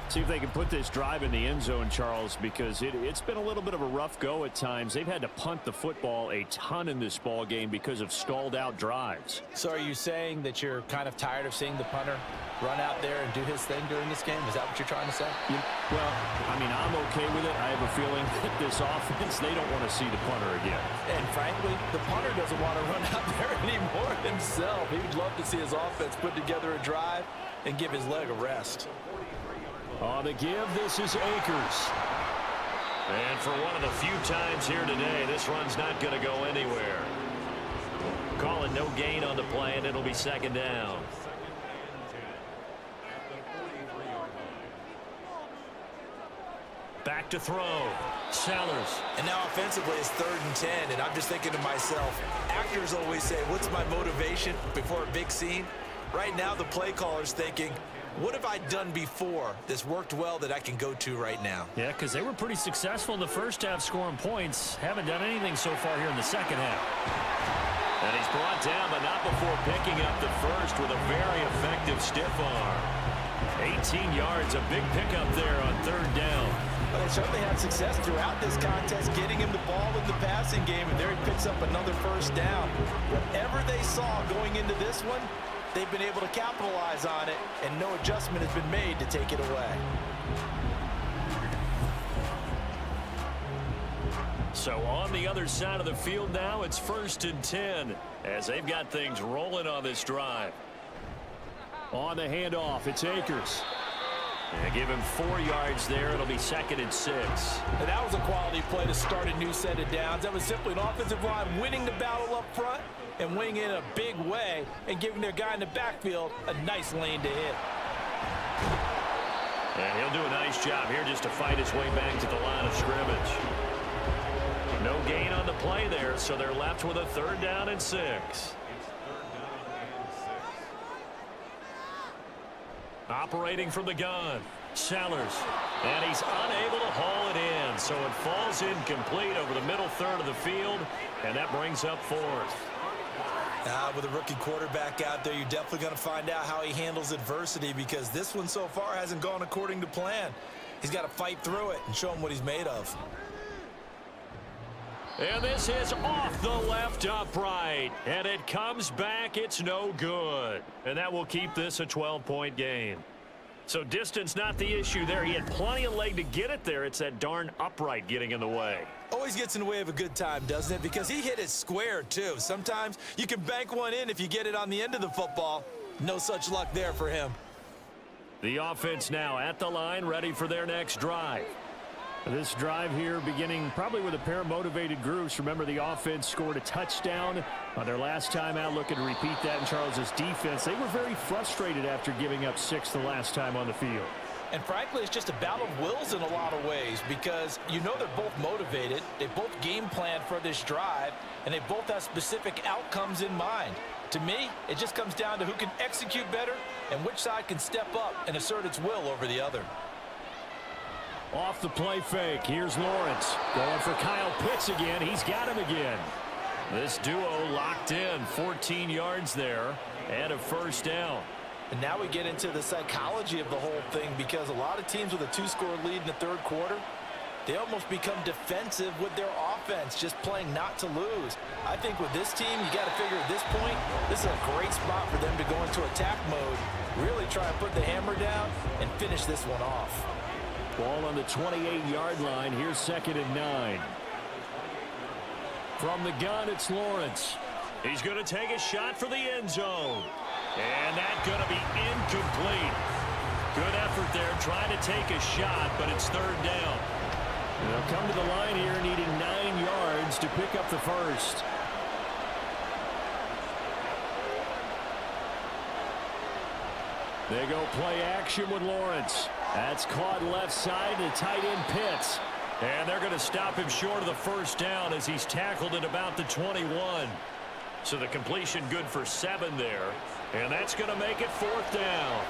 See if they can put this drive in the end zone, Charles, because it's been a little bit of a rough go at times. They've had to punt the football a ton in this ball game because of stalled out drives. So are you saying that you're kind of tired of seeing the punter run out there and do his thing during this game? Is that what you're trying to say? Well, I mean, I'm okay with it. I have a feeling that this offense, they don't want to see the punter again. And frankly, the punter doesn't want to run out there anymore himself. He would love to see his offense put together a drive and give his leg a rest. On the give, this is Akers. And for one of the few times here today, this run's not going to go anywhere. Calling no gain on the play, and it'll be 2nd down. Back to throw. Sellers. And now offensively it's 3rd and 10, and I'm just thinking to myself, actors always say, what's my motivation before a big scene? Right now the play caller's thinking, what have I done before that's worked well that I can go to right now? Yeah, because they were pretty successful in the first half scoring points. Haven't done anything so far here in the second half. And he's brought down, but not before picking up the first with a very effective stiff arm. 18 yards, a big pickup there on 3rd down. Well, they certainly had success throughout this contest, getting him the ball in the passing game, and there he picks up another 1st down. Whatever they saw going into this one, they've been able to capitalize on it, and no adjustment has been made to take it away. So on the other side of the field now, it's 1st and 10 as they've got things rolling on this drive. On the handoff, it's Akers. And give him 4 yards there. It'll be 2nd and 6. And that was a quality play to start a new set of downs. That was simply an offensive line winning the battle up front and winning in a big way and giving their guy in the backfield a nice lane to hit. And he'll do a nice job here just to fight his way back to the line of scrimmage. No gain on the play there, so they're left with a 3rd down and 6. Operating from the gun, Sellers. And he's unable to haul it in, so it falls incomplete over the middle third of the field, and that brings up 4th. With a rookie quarterback out there, you're definitely going to find out how he handles adversity, because this one so far hasn't gone according to plan. He's got to fight through it and show him what he's made of. And this is off the left upright. And it comes back. It's no good. And that will keep this a 12-point game. So distance not the issue there. He had plenty of leg to get it there. It's that darn upright getting in the way. Always gets in the way of a good time, doesn't it? Because he hit it square, too. Sometimes you can bank one in if you get it on the end of the football. No such luck there for him. The offense now at the line, ready for their next drive. This drive here beginning probably with a pair of motivated groups. Remember, the offense scored a touchdown on their last time out, looking to repeat that in Charles's defense. They were very frustrated after giving up 6 the last time on the field. And frankly, it's just a battle of wills in a lot of ways, because you know they're both motivated, they both game planned for this drive, and they both have specific outcomes in mind. To me, it just comes down to who can execute better and which side can step up and assert its will over the other. Off the play fake, here's Lawrence. Going for Kyle Pitts again. He's got him again. This duo locked in, 14 yards there, and a 1st down. And now we get into the psychology of the whole thing, because a lot of teams with a 2-score lead in the 3rd quarter, they almost become defensive with their offense, just playing not to lose. I think with this team, you got to figure at this point, this is a great spot for them to go into attack mode, really try and put the hammer down and finish this one off. Ball on the 28-yard line. Here's 2nd and 9. From the gun, it's Lawrence. He's going to take a shot for the end zone. And that's going to be incomplete. Good effort there trying to take a shot, but it's 3rd down. They'll come to the line here needing 9 yards to pick up the 1st. They go play action with Lawrence. That's caught left side to tight end Pitts. And they're going to stop him short of the 1st down as he's tackled at about the 21. So the completion good for 7 there. And that's going to make it 4th down.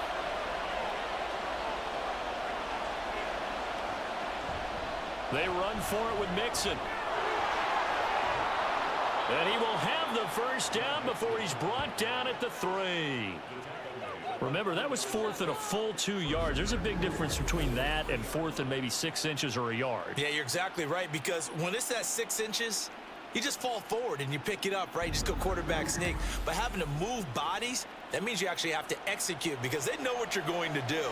They run for it with Mixon. And he will have the 1st down before he's brought down at the 3. Remember, that was 4th and a full 2 yards. There's a big difference between that and 4th and maybe 6 inches or a yard. Yeah, you're exactly right, because when it's that 6 inches, you just fall forward and you pick it up, right? You just go quarterback sneak. But having to move bodies, that means you actually have to execute, because they know what you're going to do.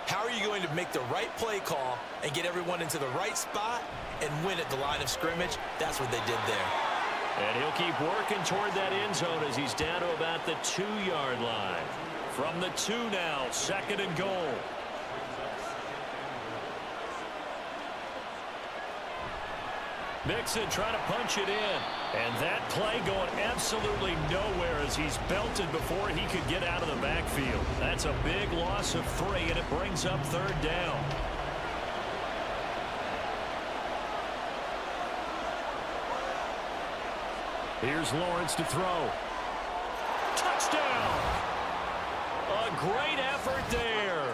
How are you going to make the right play call and get everyone into the right spot and win at the line of scrimmage? That's what they did there. And he'll keep working toward that end zone as he's down to about the 2-yard line. From the 2 now, 2nd and goal. Mixon trying to punch it in. And that play going absolutely nowhere as he's belted before he could get out of the backfield. That's a big loss of 3, and it brings up 3rd down. Here's Lawrence to throw. Touchdown! A great effort there.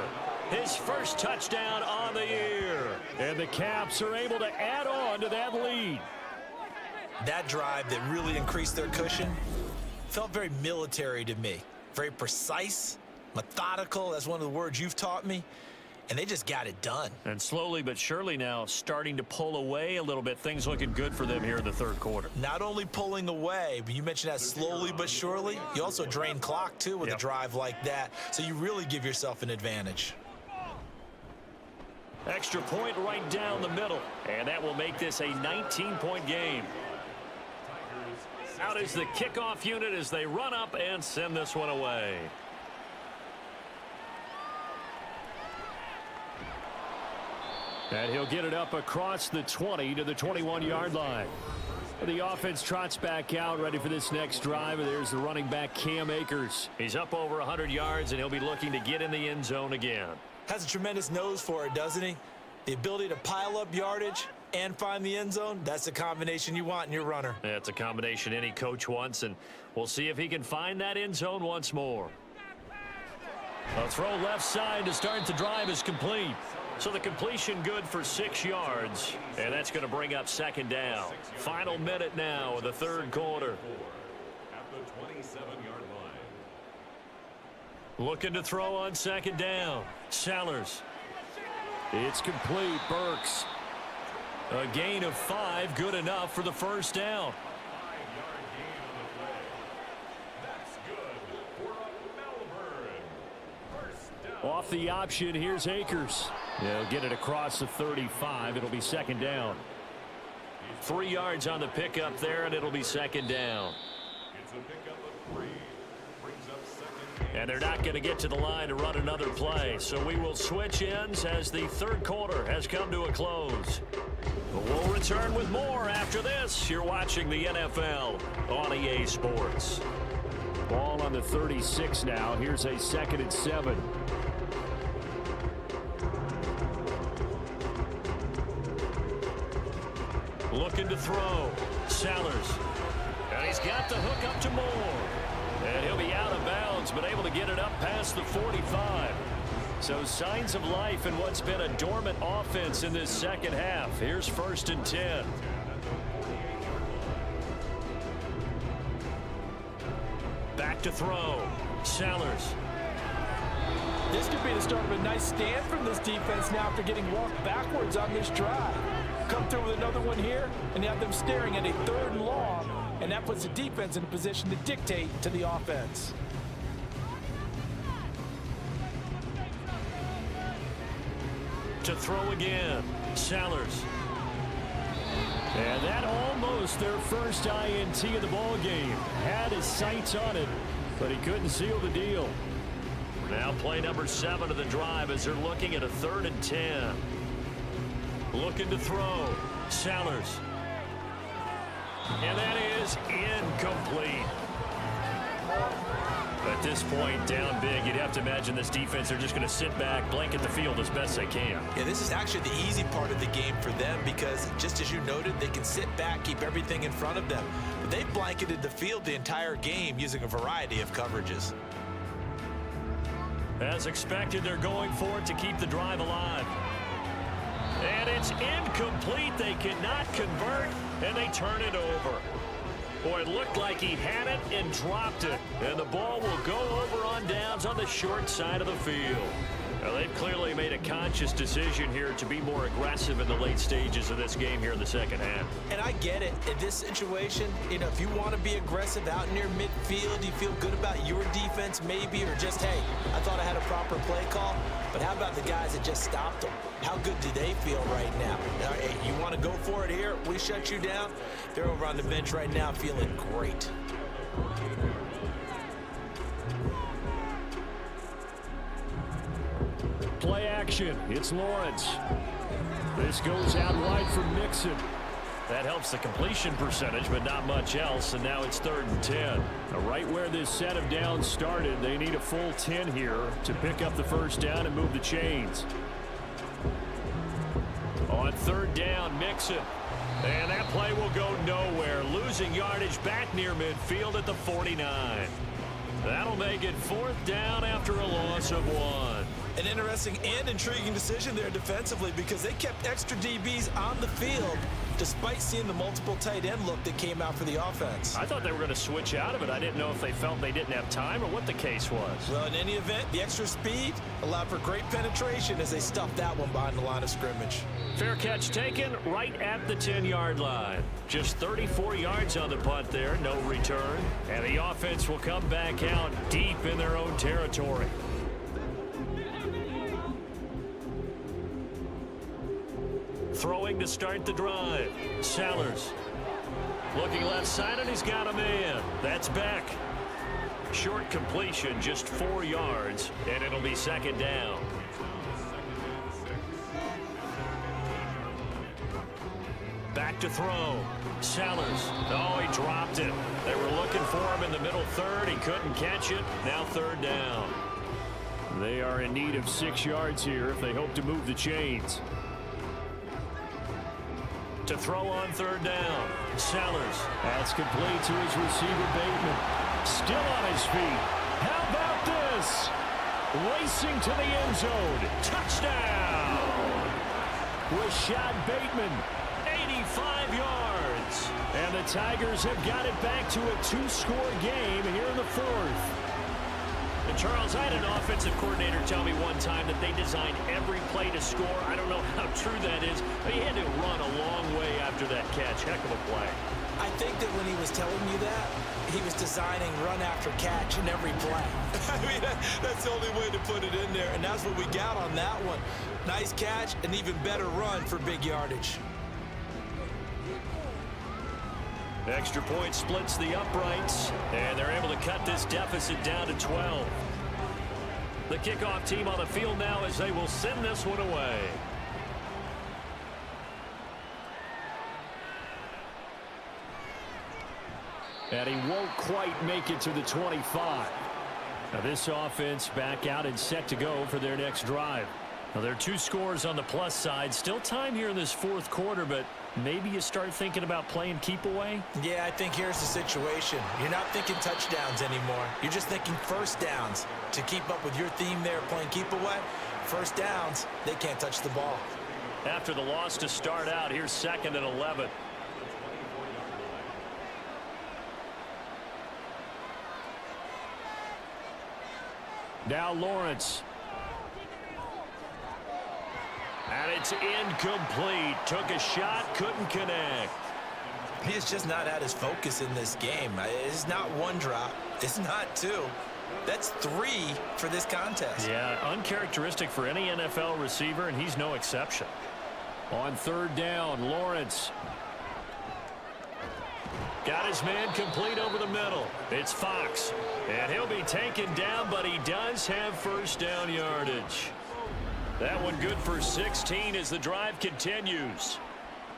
His 1st touchdown on the year. And the Caps are able to add on to that lead. That drive that really increased their cushion felt very military to me. Very precise, methodical. That's one of the words you've taught me. And they just got it done. And slowly but surely now starting to pull away a little bit. Things looking good for them here in the 3rd quarter. Not only pulling away, but you mentioned that slowly but surely. You also drain clock, too, with a drive like that. So you really give yourself an advantage. Extra point right down the middle. And that will make this a 19-point game. Out is the kickoff unit as they run up and send this one away. And he'll get it up across the 20 to the 21-yard line. The offense trots back out, ready for this next drive. And there's the running back, Cam Akers. He's up over 100 yards, and he'll be looking to get in the end zone again. Has a tremendous nose for it, doesn't he? The ability to pile up yardage and find the end zone, that's the combination you want in your runner. Yeah, it's a combination any coach wants, and we'll see if he can find that end zone once more. A throw left side to start the drive is complete. So the completion good for 6 yards, and that's going to bring up second down. Final minute now of the third quarter. At the 27-yard line. Looking to throw on second down. Sellers. It's complete. Burks. A gain of 5, good enough for the first down. 5-yard gain on the play. That's good for a Melbourne. First down. Off the option, here's Akers. They'll get it across the 35. It'll be second down. 3 yards on the pickup there, and it'll be second down. It's a pickup of 3. Brings up second. And they're not going to get to the line to run another play. So we will switch ends as the third quarter has come to a close. But we'll return with more after this. You're watching the NFL on EA Sports. Ball on the 36 now. Here's a 2nd and 7. Looking to throw. Sellers. And he's got the hook up to Moore. And he'll be out of bounds, but able to get it up past the 45. So signs of life in what's been a dormant offense in this second half. Here's 1st and 10. Back to throw. Sellers. This could be the start of a nice stand from this defense now after getting walked backwards on this drive. Come through with another one here, and you have them staring at a 3rd and long, and that puts the defense in a position to dictate to the offense. To throw again. Sellers. And that almost their first INT of the ball game. Had his sights on it, but he couldn't seal the deal. Now play number 7 of the drive as they're looking at a 3rd and 10. Looking to throw. Sellers. And that is incomplete. At this point, down big, you'd have to imagine this defense, they're just going to sit back, blanket the field as best they can. Yeah, this is actually the easy part of the game for them because, just as you noted, they can sit back, keep everything in front of them. But they've blanketed the field the entire game using a variety of coverages. As expected, they're going for it to keep the drive alive. And it's incomplete. They cannot convert, and they turn it over. Boy, it looked like he had it and dropped it. And the ball will go over on downs on the short side of the field. Now, they've clearly made a conscious decision here to be more aggressive in the late stages of this game here in the second half. And I get it. In this situation, you know, if you want to be aggressive out near midfield, you feel good about your defense maybe, or just, hey, I thought I had a proper play call. But how about the guys that just stopped them? How good do they feel right now? Hey, you want to go for it here? We shut you down. They're over on the bench right now feeling great. Play action. It's Lawrence. This goes out wide for Mixon. That helps the completion percentage, but not much else, and now it's 3rd and 10. Now, right where this set of downs started, they need a full 10 here to pick up the first down and move the chains. On 3rd down, Mixon. And that play will go nowhere, losing yardage back near midfield at the 49. That'll make it 4th down after a loss of 1. An interesting and intriguing decision there defensively because they kept extra DBs on the field despite seeing the multiple tight end look that came out for the offense. I thought they were going to switch out of it. I didn't know if they felt they didn't have time or what the case was. Well, in any event, the extra speed allowed for great penetration as they stuffed that one behind the line of scrimmage. Fair catch taken right at the 10-yard line. Just 34 yards on the punt there, no return. And the offense will come back out deep in their own territory. Throwing to start the drive. Sellers. Looking left side, and he's got a man. That's Beck. Short completion, just 4 yards, and it'll be 2nd down. back to throw. Sellers. Oh, he dropped it. They were looking for him in the middle third. He couldn't catch it. Now third down. They are in need of 6 yards here if they hope to move the chains. To throw on third down. Sellers. That's complete to his receiver, Bateman. Still on his feet. How about this? Racing to the end zone. Touchdown! Rashad Bateman, 85 yards. And the Tigers have got it back to a 2-score game here in the fourth. And Charles, I had an offensive coordinator tell me one time that they designed every play to score. I don't know how true that is, but he had to run a long way after that catch. Heck of a play. I think that when he was telling you that, he was designing run after catch in every play. I mean, that's the only way to put it in there, and that's what we got on that one. Nice catch, an even better run for big yardage. Extra point splits the uprights, and they're able to cut this deficit down to 12. The kickoff team on the field now as they will send this one away. And he won't quite make it to the 25. Now this offense back out and set to go for their next drive. Now there are 2 scores on the plus side. Still time here in this fourth quarter, but maybe you start thinking about playing keep away? Yeah, I think here's the situation. You're not thinking touchdowns anymore. You're just thinking first downs. To keep up with your theme there, playing keep away, first downs, they can't touch the ball. After the loss to start out, here's 2nd and 11. Now Lawrence. And it's incomplete. Took a shot, couldn't connect. He's just not at his focus in this game. It's not 1 drop. It's not 2. That's 3 for this contest. Yeah, uncharacteristic for any NFL receiver, and he's no exception. On third down, Lawrence. Got his man complete over the middle. It's Fox. And he'll be taken down, but he does have first down yardage. That one good for 16 as the drive continues.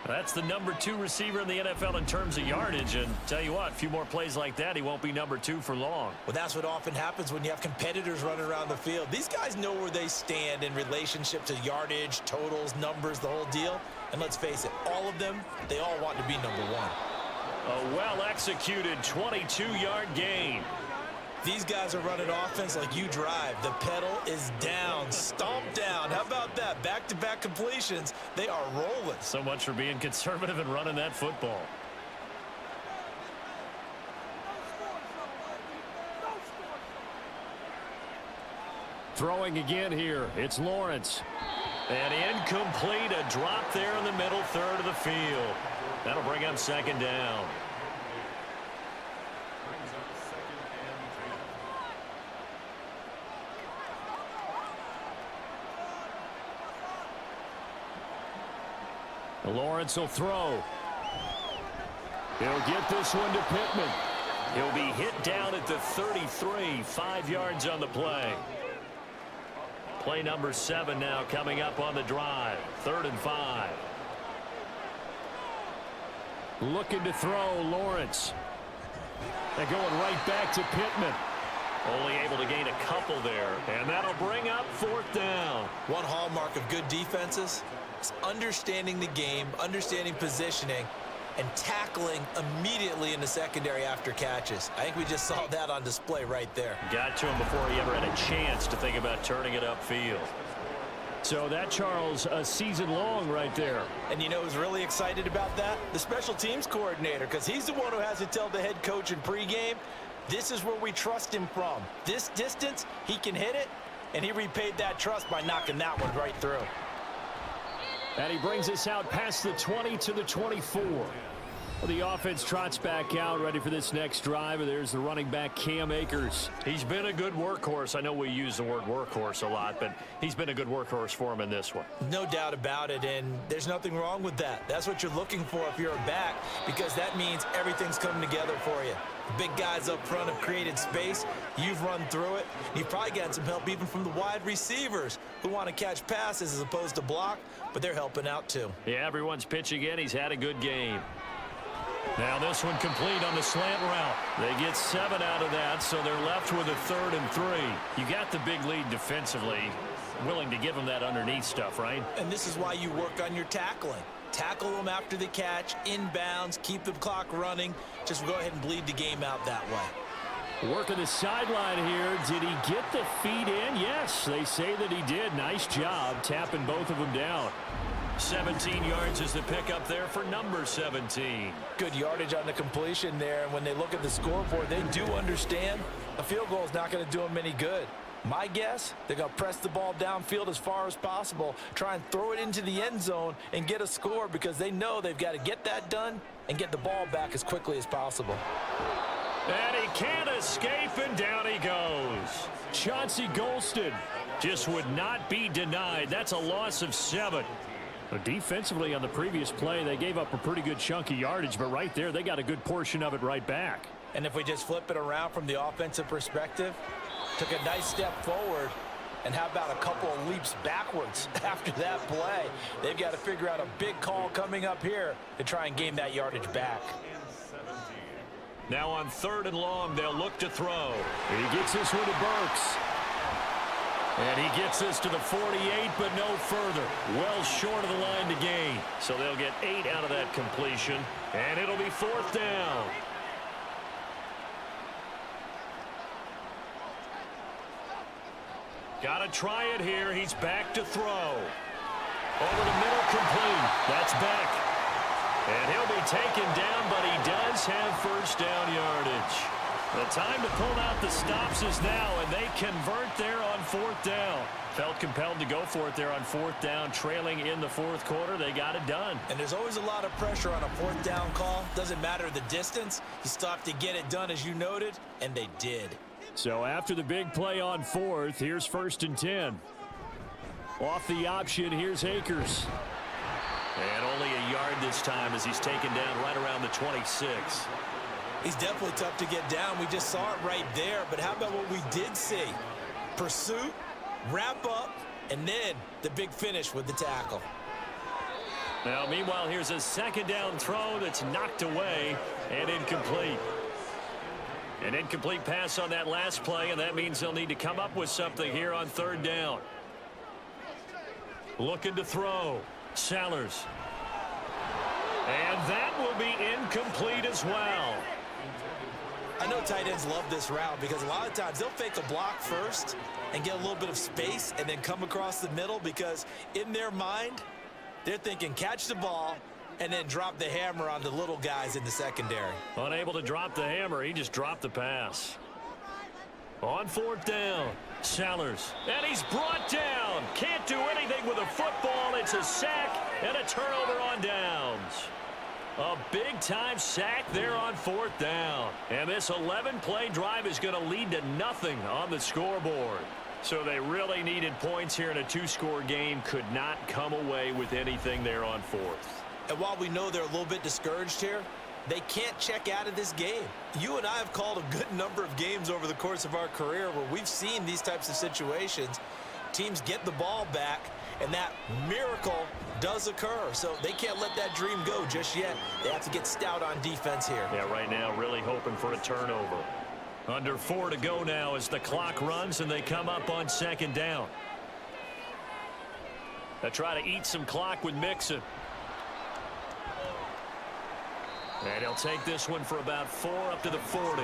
That's the number 2 receiver in the NFL in terms of yardage. And tell you what, a few more plays like that, he won't be number 2 for long. Well, that's what often happens when you have competitors running around the field. These guys know where they stand in relationship to yardage, totals, numbers, the whole deal. And let's face it, all of them, they all want to be number 1. A well-executed 22-yard gain. These guys are running offense like you drive. The pedal is down, stomped down. How about that? Back-to-back completions. They are rolling. So much for being conservative and running that football. Throwing again here. It's Lawrence. And incomplete. A drop there in the middle third of the field. That'll bring up 2nd down. Lawrence will throw. He'll get this one to Pittman. He'll be hit down at the 33, 5 yards on the play. Play number 7 now coming up on the drive. 3rd and 5. Looking to throw, Lawrence. They're going right back to Pittman. Only able to gain a couple there, and that'll bring up 4th down. One hallmark of good defenses is understanding the game, understanding positioning, and tackling immediately in the secondary after catches. I think we just saw that on display right there. Got to him before he ever had a chance to think about turning it upfield. So that, Charles, a season long right there. And you know who's really excited about that? The special teams coordinator, because he's the one who has to tell the head coach in pregame, this is where we trust him from. This distance, he can hit it, and he repaid that trust by knocking that one right through. And he brings us out past the 20 to the 24. Well, the offense trots back out, ready for this next drive. And there's the running back, Cam Akers. He's been a good workhorse. I know we use the word workhorse a lot, but he's been a good workhorse for him in this one. No doubt about it, and there's nothing wrong with that. That's what you're looking for if you're a back, because that means everything's coming together for you. The big guys up front have created space. You've run through it. You've probably gotten some help even from the wide receivers who want to catch passes as opposed to block, but they're helping out too. Yeah, everyone's pitching in. He's had a good game. Now this one complete on the slant route. They get 7 out of that, so they're left with a 3rd and 3. You got the big lead defensively. Willing to give them that underneath stuff, right? And this is why you work on your tackling. Tackle them after the catch, inbounds, keep the clock running. Just go ahead and bleed the game out that way. Working the sideline here. Did he get the feet in? Yes, they say that he did. Nice job tapping both of them down. 17 yards is the pickup there for number 17. Good yardage on the completion there. And when they look at the scoreboard, they do understand a field goal is not going to do them any good. My guess, they're going to press the ball downfield as far as possible, try and throw it into the end zone and get a score because they know they've got to get that done and get the ball back as quickly as possible. And he can't escape, and down he goes. Chauncey Golston just would not be denied. That's a loss of 7. Defensively on the previous play, they gave up a pretty good chunk of yardage, but right there, they got a good portion of it right back. And if we just flip it around from the offensive perspective, took a nice step forward, and how about a couple of leaps backwards after that play? They've got to figure out a big call coming up here to try and gain that yardage back. Now on 3rd and long, they'll look to throw. He gets this one to Burks. And he gets this to the 48, but no further. Well short of the line to gain. So they'll get 8 out of that completion, and it'll be 4th down. Got to try it here. He's back to throw. Over the middle, complete. That's back. And he'll be taken down, but he does have 1st down yardage. The time to pull out the stops is now, and they convert there on 4th down. Felt compelled to go for it there on 4th down, trailing in the 4th quarter. They got it done. And there's always a lot of pressure on a 4th down call. Doesn't matter the distance. You stop to get it done, as you noted, and they did. So after the big play on 4th, here's 1st and 10. Off the option, here's Akers. And only a yard this time as he's taken down right around the 26. He's definitely tough to get down. We just saw it right there. But how about what we did see? Pursuit, wrap up, and then the big finish with the tackle. Now, meanwhile, here's a 2nd down throw that's knocked away and incomplete. An incomplete pass on that last play, and that means they'll need to come up with something here on 3rd down. Looking to throw. Sellers. And that will be incomplete as well. I know tight ends love this route because a lot of times they'll fake a block first and get a little bit of space and then come across the middle because in their mind, they're thinking catch the ball and then drop the hammer on the little guys in the secondary. Unable to drop the hammer, he just dropped the pass. On 4th down, Sellers. And he's brought down. Can't do anything with a football. It's a sack and a turnover on downs. A big-time sack there on 4th down. And this 11-play drive is going to lead to nothing on the scoreboard. So they really needed points here in a 2-score game. Could not come away with anything there on 4th. And while we know they're a little bit discouraged here, they can't check out of this game. You and I have called a good number of games over the course of our career where we've seen these types of situations. Teams get the ball back, and that miracle does occur. So they can't let that dream go just yet. They have to get stout on defense here. Yeah, right now really hoping for a turnover. Under 4 to go now as the clock runs, and they come up on 2nd down. They try to eat some clock with Mixon. And he'll take this one for about 4 up to the 40.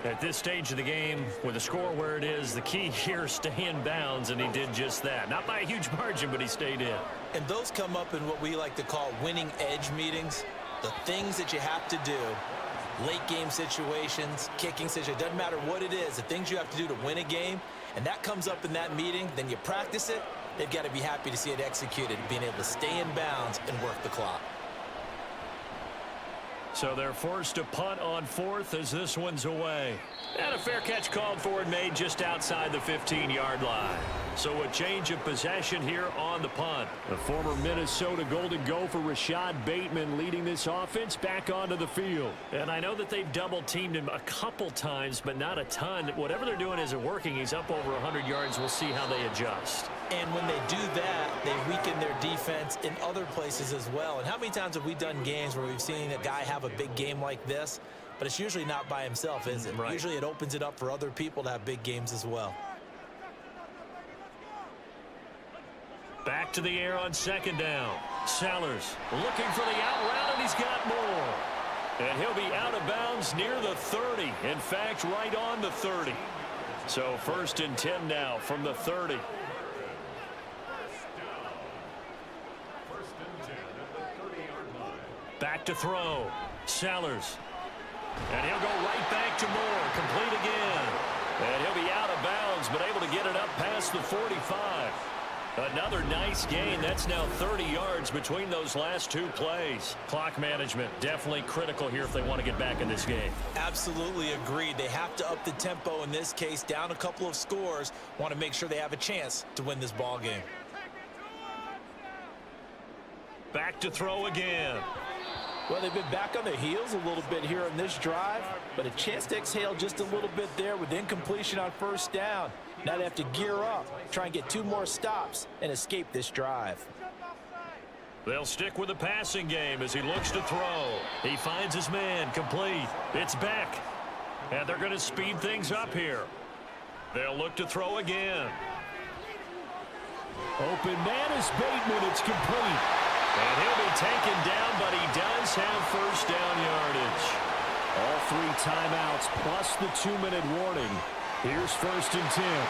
At this stage of the game, with the score where it is, the key here is stay in bounds, and he did just that. Not by a huge margin, but he stayed in. And those come up in what we like to call winning edge meetings. The things that you have to do, late game situations, kicking situations, doesn't matter what it is, the things you have to do to win a game, and that comes up in that meeting, then you practice it, they've got to be happy to see it executed, being able to stay in bounds and work the clock. So they're forced to punt on 4th as this one's away. And a fair catch called for and made just outside the 15-yard line. So a change of possession here on the punt. The former Minnesota Golden Gopher Rashad Bateman leading this offense back onto the field. And I know that they've double-teamed him a couple times, but not a ton. Whatever they're doing isn't working. He's up over 100 yards. We'll see how they adjust. And when they do that, they weaken their defense in other places as well. And how many times have we done games where we've seen a guy have a big game like this, but it's usually not by himself, is it? Right. Usually it opens it up for other people to have big games as well. Back to the air on second down. Sellers looking for the out route, and he's got more. And he'll be out of bounds near the 30. In fact, right on the 30. So 1st and 10 now from the 30. Back to throw. Sellers. And he'll go right back to Moore. Complete again. And he'll be out of bounds, but able to get it up past the 45. Another nice gain. That's now 30 yards between those last two plays. Clock management definitely critical here if they want to get back in this game. Absolutely agreed. They have to up the tempo in this case, down a couple of scores. Want to make sure they have a chance to win this ball game. Back to throw again. Well, they've been back on their heels a little bit here in this drive, but a chance to exhale just a little bit there with incompletion on 1st down. Now they have to gear up, try and get 2 more stops, and escape this drive. They'll stick with the passing game as he looks to throw. He finds his man, complete. It's back. And they're going to speed things up here. They'll look to throw again. Open man is Bateman. It's complete. And he'll be taken down, but he does have 1st down yardage. All 3 timeouts plus the 2-minute warning. Here's 1st and 10.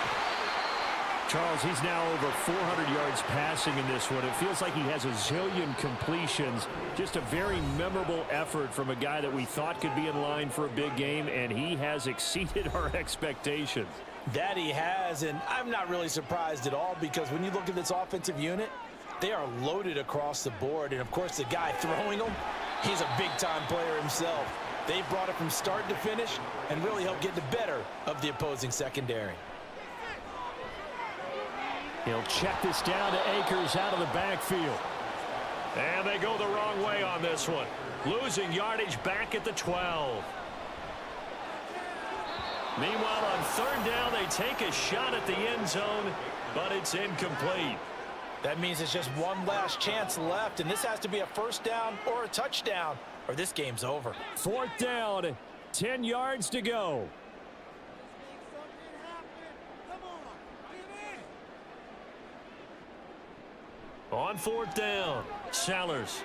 Charles, he's now over 400 yards passing in this one. It feels like he has a zillion completions. Just a very memorable effort from a guy that we thought could be in line for a big game, and he has exceeded our expectations. That he has, and I'm not really surprised at all because when you look at this offensive unit, they are loaded across the board. And, of course, the guy throwing them, he's a big-time player himself. They brought it from start to finish and really helped get the better of the opposing secondary. He'll check this down to Akers out of the backfield. And they go the wrong way on this one. Losing yardage back at the 12. Meanwhile, on 3rd down, they take a shot at the end zone, but it's incomplete. That means it's just one last chance left, and this has to be a 1st down or a touchdown, or this game's over. 4th down, 10 yards to go. On 4th down, Sellers.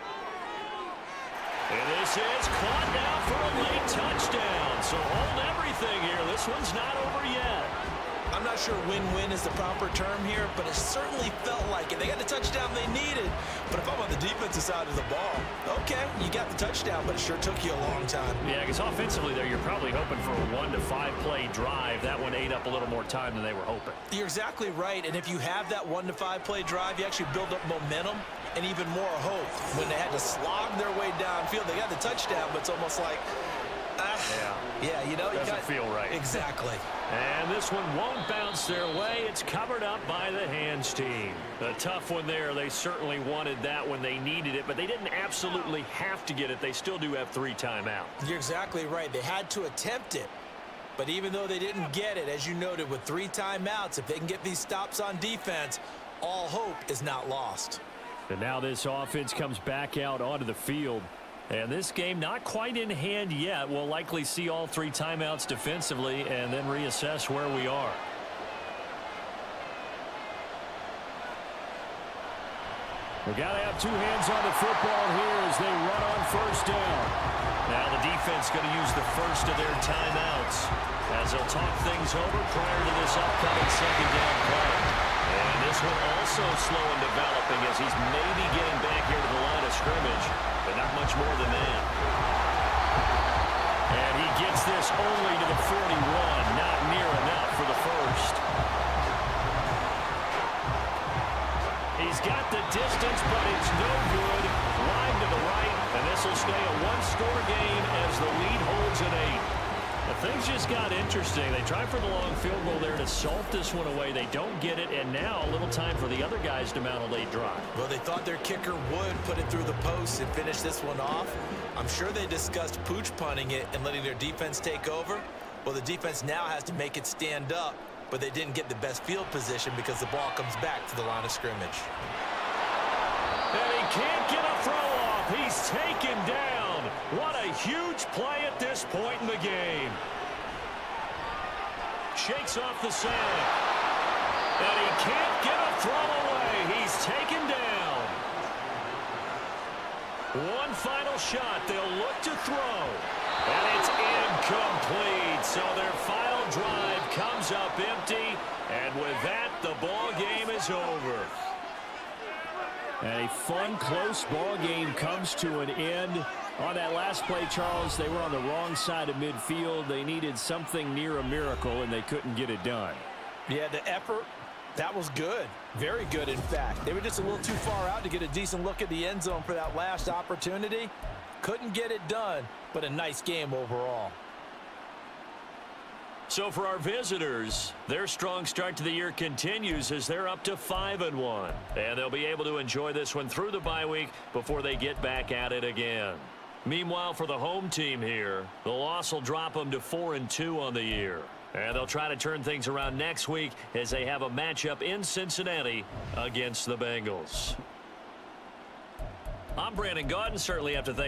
And this is caught now for a late touchdown. So hold everything here. This one's not over yet. I'm not sure win-win is the proper term here, but it certainly felt like it. They got the touchdown they needed, but if I'm on the defensive side of the ball, okay, you got the touchdown, but it sure took you a long time. Yeah, because offensively there, you're probably hoping for a 1 to 5 play drive. That one ate up a little more time than they were hoping. You're exactly right, and if you have that 1 to 5 play drive, you actually build up momentum and even more hope. When they had to slog their way downfield, they got the touchdown, but it's almost like, yeah, you know, doesn't feel right. Exactly. And this one won't bounce their way. It's covered up by the hands team. A tough one there. They certainly wanted that when they needed it, but they didn't absolutely have to get it. They still do have 3 timeouts. You're exactly right. They had to attempt it. But even though they didn't get it, as you noted, with 3 timeouts, if they can get these stops on defense, all hope is not lost. And now this offense comes back out onto the field. And this game not quite in hand yet. We'll likely see all 3 timeouts defensively and then reassess where we are. We've got to have 2 hands on the football here as they run on 1st down. Now the defense going to use the first of their timeouts as they'll talk things over prior to this upcoming 2nd down play. And this one also slow in developing as he's maybe getting back here to the line of scrimmage, but not much more than that. And he gets this only to the 41, not near enough for the first. He's got the distance, but it's no good. Wide to the right, and this will stay a 1-score game as the lead holds at 8. Things just got interesting. They tried for the long field goal there to salt this one away. They don't get it, and now a little time for the other guys to mount a late drive. Well, they thought their kicker would put it through the post and finish this one off. I'm sure they discussed pooch punting it and letting their defense take over. Well, the defense now has to make it stand up but they didn't get the best field position because the ball comes back to the line of scrimmage. And he can't get a throw off. He's taken down. What a huge play at this point in the game. Shakes off the sand. And he can't get a throw away. He's taken down. One final shot. They'll look to throw. And it's incomplete. So their final drive comes up empty. And with that, the ball game is over. And a fun, close ball game comes to an end. On that last play, Charles, they were on the wrong side of midfield. They needed something near a miracle, and they couldn't get it done. Yeah, the effort, that was good. Very good, in fact. They were just a little too far out to get a decent look at the end zone for that last opportunity. Couldn't get it done, but a nice game overall. So for our visitors, their strong start to the year continues as they're up to 5-1. And they'll be able to enjoy this one through the bye week before they get back at it again. Meanwhile, for the home team here, the loss will drop them to 4-2 on the year. And they'll try to turn things around next week as they have a matchup in Cincinnati against the Bengals. I'm Brandon Gaudin. Certainly have to thank